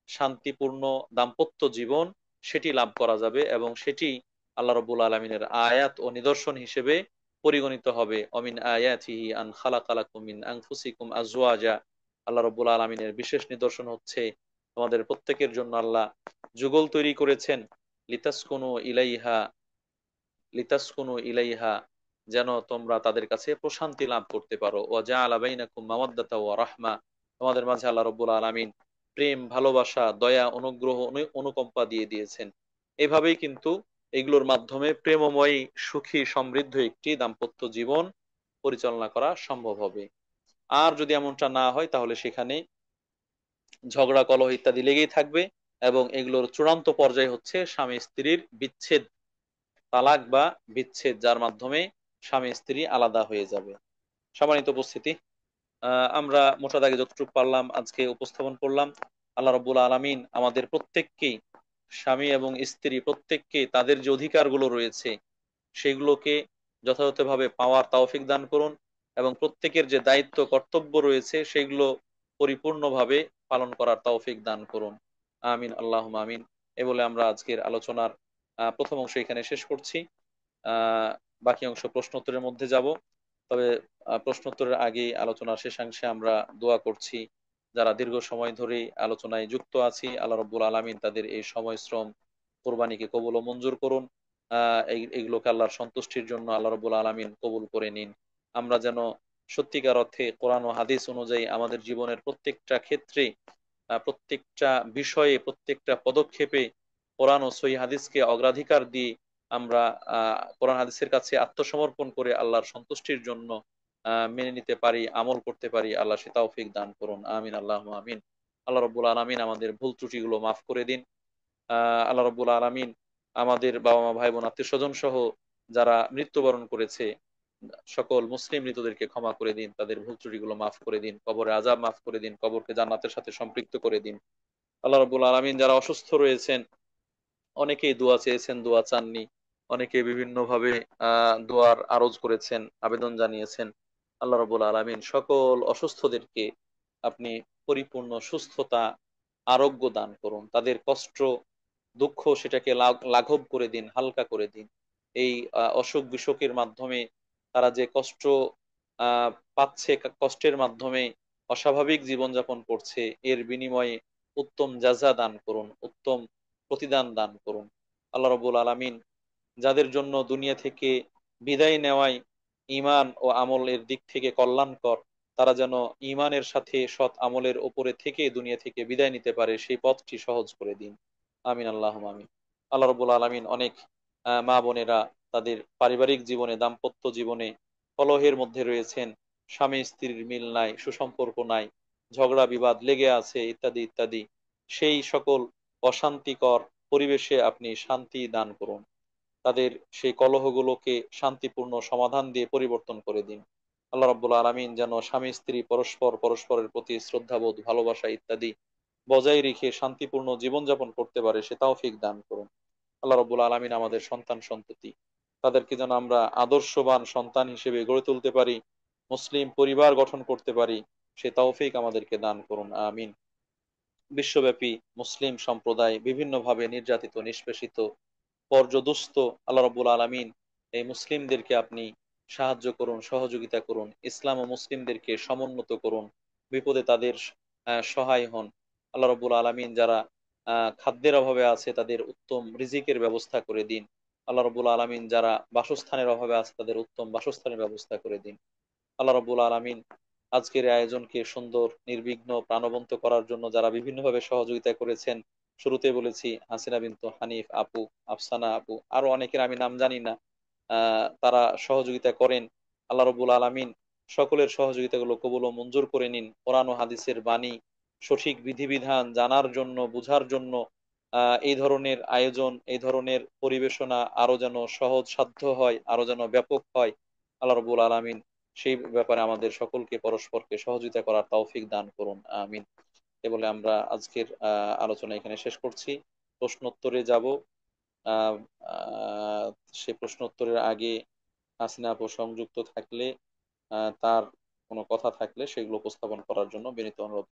শান্তিপূর্ণ দাম্পত্য জীবন, সেটি লাভ করা যাবে, এবং সেটি আল্লাহ রব্বুল আলমিনের আয়াত ও নিদর্শন হিসেবে পরিগণিত হবে। অমিন আয়াতিহি আন খালাকালাকুম মিন আনফুসিকুম আজওয়াজা, আল্লাহ রব্বুল আলমিনের বিশেষ নিদর্শন হচ্ছে তোমাদের প্রত্যেকের জন্য আল্লাহ যুগল তৈরি করেছেন, লিতাসকুনু ইলাইহা, লিতাসকুনু ইলাইহা, যেন তোমরা তাদের কাছে প্রশান্তি লাভ করতে পারো। ওয়া জাআলা বাইনাকুম মাওয়াদ্দাতা ওয়া রাহমা, তোমাদের মাঝে আল্লাহ রাব্বুল আলামিন প্রেম, ভালোবাসা, দয়া, অনুগ্রহ, অনুকম্পা দিয়ে দিয়েছেন। এভাবেই কিন্তু এগুলোর মাধ্যমে প্রেমময়, সুখী, সমৃদ্ধ একটি দাম্পত্য জীবন পরিচালনা করা সম্ভব হবে। আর যদি এমনটা না হয়, তাহলে সেখানে ঝগড়া কলহ ইত্যাদি লেগেই থাকবে, এবং এগুলোর চূড়ান্ত পর্যায়ে হচ্ছে স্বামী স্ত্রীর বিচ্ছেদ, তালাক বা বিচ্ছেদ, যার মাধ্যমে স্বামী স্ত্রী আলাদা হয়ে যাবে। সম্মানিত উপস্থিতি, আমরা মোটা দাগে যতটুকু পারলাম আজকে উপস্থাপন করলাম। আল্লাহ রাব্বুল আলামিন আমাদের প্রত্যেককেই, স্বামী এবং স্ত্রী প্রত্যেককে, তাদের যে অধিকারগুলো রয়েছে সেগুলোকে যথাযথভাবে পাওয়ার তৌফিক দান করুন, এবং প্রত্যেকের যে দায়িত্ব কর্তব্য রয়েছে সেগুলো পরিপূর্ণভাবে পালন করার তৌফিক দান করুন। আমিন, আল্লাহুম্মা আমিন। এ বলে আমরা আজকের আলোচনার প্রথম অংশ এখানে শেষ করছি। আহ বাকি অংশ প্রশ্নোত্তরের মধ্যে যাব। তবে প্রশ্নোত্তরের আগে আলোচনার শেষাংশে আমরা দোয়া করছি, যারা দীর্ঘ সময় ধরে আলোচনায় যুক্ত আছি, আল্লাহ রাব্বুল আলামিন তাদের এই সময় শ্রম কোরবানিকে কবুল ও মঞ্জুর করুন। এইগুলোকে আল্লাহর সন্তুষ্টির জন্য আল্লাহ রাব্বুল আলামিন কবুল করে নিন। আমরা যেন সত্যিকার অর্থে কোরআন ও হাদিস অনুযায়ী আমাদের জীবনের প্রত্যেকটা ক্ষেত্রে, প্রত্যেকটা বিষয়ে, প্রত্যেকটা পদক্ষেপে কোরআন ও সহিহ হাদিসকে অগ্রাধিকার দিয়ে আমরা কোরআন হাদিসের কাছে আত্মসমর্পণ করে আল্লাহর সন্তুষ্টির জন্য মেনে নিতে পারি, আমল করতে পারি। আল্লাহ সে তৌফিক দান করুন। আমিন, আল্লাহ আমিন। আল্লাহ রব্বুল আলামিন আমাদের ভুল ত্রুটিগুলো মাফ করে দিন। আল্লাহ রব্বুল আলামিন আমাদের বাবা মা, ভাই বোন, আত্মীয় স্বজন সহ যারা মৃত্যুবরণ করেছে সকল মুসলিম মৃতদেরকে ক্ষমা করে দিন, তাদের ভুল ত্রুটিগুলো মাফ করে দিন, কবরে আযাব মাফ করে দিন, কবরকে জান্নাতের সাথে সম্পৃক্ত করে দিন। আল্লাহ রব্বুল আলামিন যারা অসুস্থ রয়েছেন, অনেকেই দোয়া চেয়েছেন, দোয়া চাননি, অনেকে বিভিন্ন ভাবে দোয়ার আরজ করেছেন, আবেদন জানিয়েছেন। আল্লাহ রাব্বুল আলামিন সকল অসুস্থদেরকে আপনি পরিপূর্ণ সুস্থতা, আরোগ্য দান করুন। তাদের কষ্ট, দুঃখ সেটাকে লাঘব করে দিন, হালকা করে দিন। এই অসুখ বিসুখের মাধ্যমে তারা যে কষ্ট পাচ্ছে, কষ্টের মাধ্যমে অস্বাভাবিক জীবনযাপন করছে, এর বিনিময়ে উত্তম জাযা দান করুন, উত্তম প্রতিদান দান করুন। আল্লাহ রাব্বুল আলামিন যাদের জন্য দুনিয়া থেকে বিদায় নেওয়াই ঈমান ও আমলের দিক থেকে কল্যাণকর, তারা যেন ঈমানের সাথে সৎ আমলের উপরে থেকে দুনিয়া থেকে বিদায় নিতে পারে, সেই পথটি সহজ করে দিন। আমিন, আল্লাহুম্মা আমিন। আল্লাহ রাব্বুল আলামিন অনেক মা বোনেরা তাদের পারিবারিক জীবনে, দাম্পত্য জীবনে কলহের মধ্যে রয়েছেন, স্বামী স্ত্রীর মিল নাই, সুসম্পর্ক নাই, ঝগড়া বিবাদ লেগে আছে, ইত্যাদি ইত্যাদি। সেই সকল অশান্তিকর পরিবেশে আপনি শান্তি দান করুন, তাদের সেই কলহগুলোকে শান্তিপূর্ণ সমাধান দিয়ে পরিবর্তন করে দিন। আল্লাহ রাব্বুল আলামিন যেন স্বামী স্ত্রী পরস্পরের প্রতি শ্রদ্ধাবোধ, ভালোবাসা ইত্যাদি বজায় রেখে শান্তিপূর্ণ জীবনযাপন করতে পারে সে তৌফিক দান করুন। আল্লাহ রাব্বুল আলামিন আমাদের সন্তান সন্ততি তাদেরকে যেন আমরা আদর্শবান সন্তান হিসেবে গড়ে তুলতে পারি, মুসলিম পরিবার গঠন করতে পারি, সে তৌফিক আমাদেরকে দান করুন, আমিন। বিশ্বব্যাপী মুসলিম সম্প্রদায় বিভিন্নভাবে নির্যাতিত, নিষ্পেষিত, পর্যদুস্ত, আল্লাহ রাব্বুল আলামিন এই মুসলিমদেরকে আপনি সাহায্য করুন, সহযোগিতা করুন, ইসলাম ও মুসলিমদেরকে সমুন্নত করুন, বিপদে তাদের সহায় হন। আল্লাহ রাব্বুল আলামিন যারা খাদ্যের অভাবে আছে তাদের উত্তম রিজিকের ব্যবস্থা করে দিন। আল্লাহ রাব্বুল আলামিন যারা বাসস্থানের অভাবে আছে তাদের উত্তম বাসস্থানের ব্যবস্থা করে দিন। আল্লাহ রাব্বুল আলামিন আজকের এই আয়োজনকে সুন্দর, নির্বিঘ্ন, প্রাণবন্ত করার জন্য যারা বিভিন্নভাবে সহযোগিতা করেছেন, শুরুতে বলেছি হাসিনা বিনতু হানিফ আপু, আফসানা আপু, আরো অনেকের আমি নাম জানি না, তারা সহযোগিতা করেন। আল্লাহ রাব্বুল আলামিন সকলের সহযোগিতাগুলো কবুল ও মঞ্জুর করে নিন। কোরআন ও হাদিসের বাণী সঠিক বিধিবিধান জানার জন্য, বুঝার জন্য এই ধরনের আয়োজন, এই ধরনের পরিবেশনা আরো যেন সহজ সাধ্য হয়, আরো যেন ব্যাপক হয়। আল্লাহ রাব্বুল আলামিন সেই ব্যাপারে আমাদের সকলকে পরস্পরকে সহযোগিতা করার তৌফিক দান করুন, আমিন। এ বলে আমরা আজকের আলোচনা এখানে শেষ করছি। প্রশ্নোত্তরে যাব। আহ আহ, সে প্রশ্নোত্তরের আগে হাসিনা আপু সংযুক্ত থাকলে তার কোনো কথা থাকলে সেগুলো উপস্থাপন করার জন্য বিনীত অনুরোধ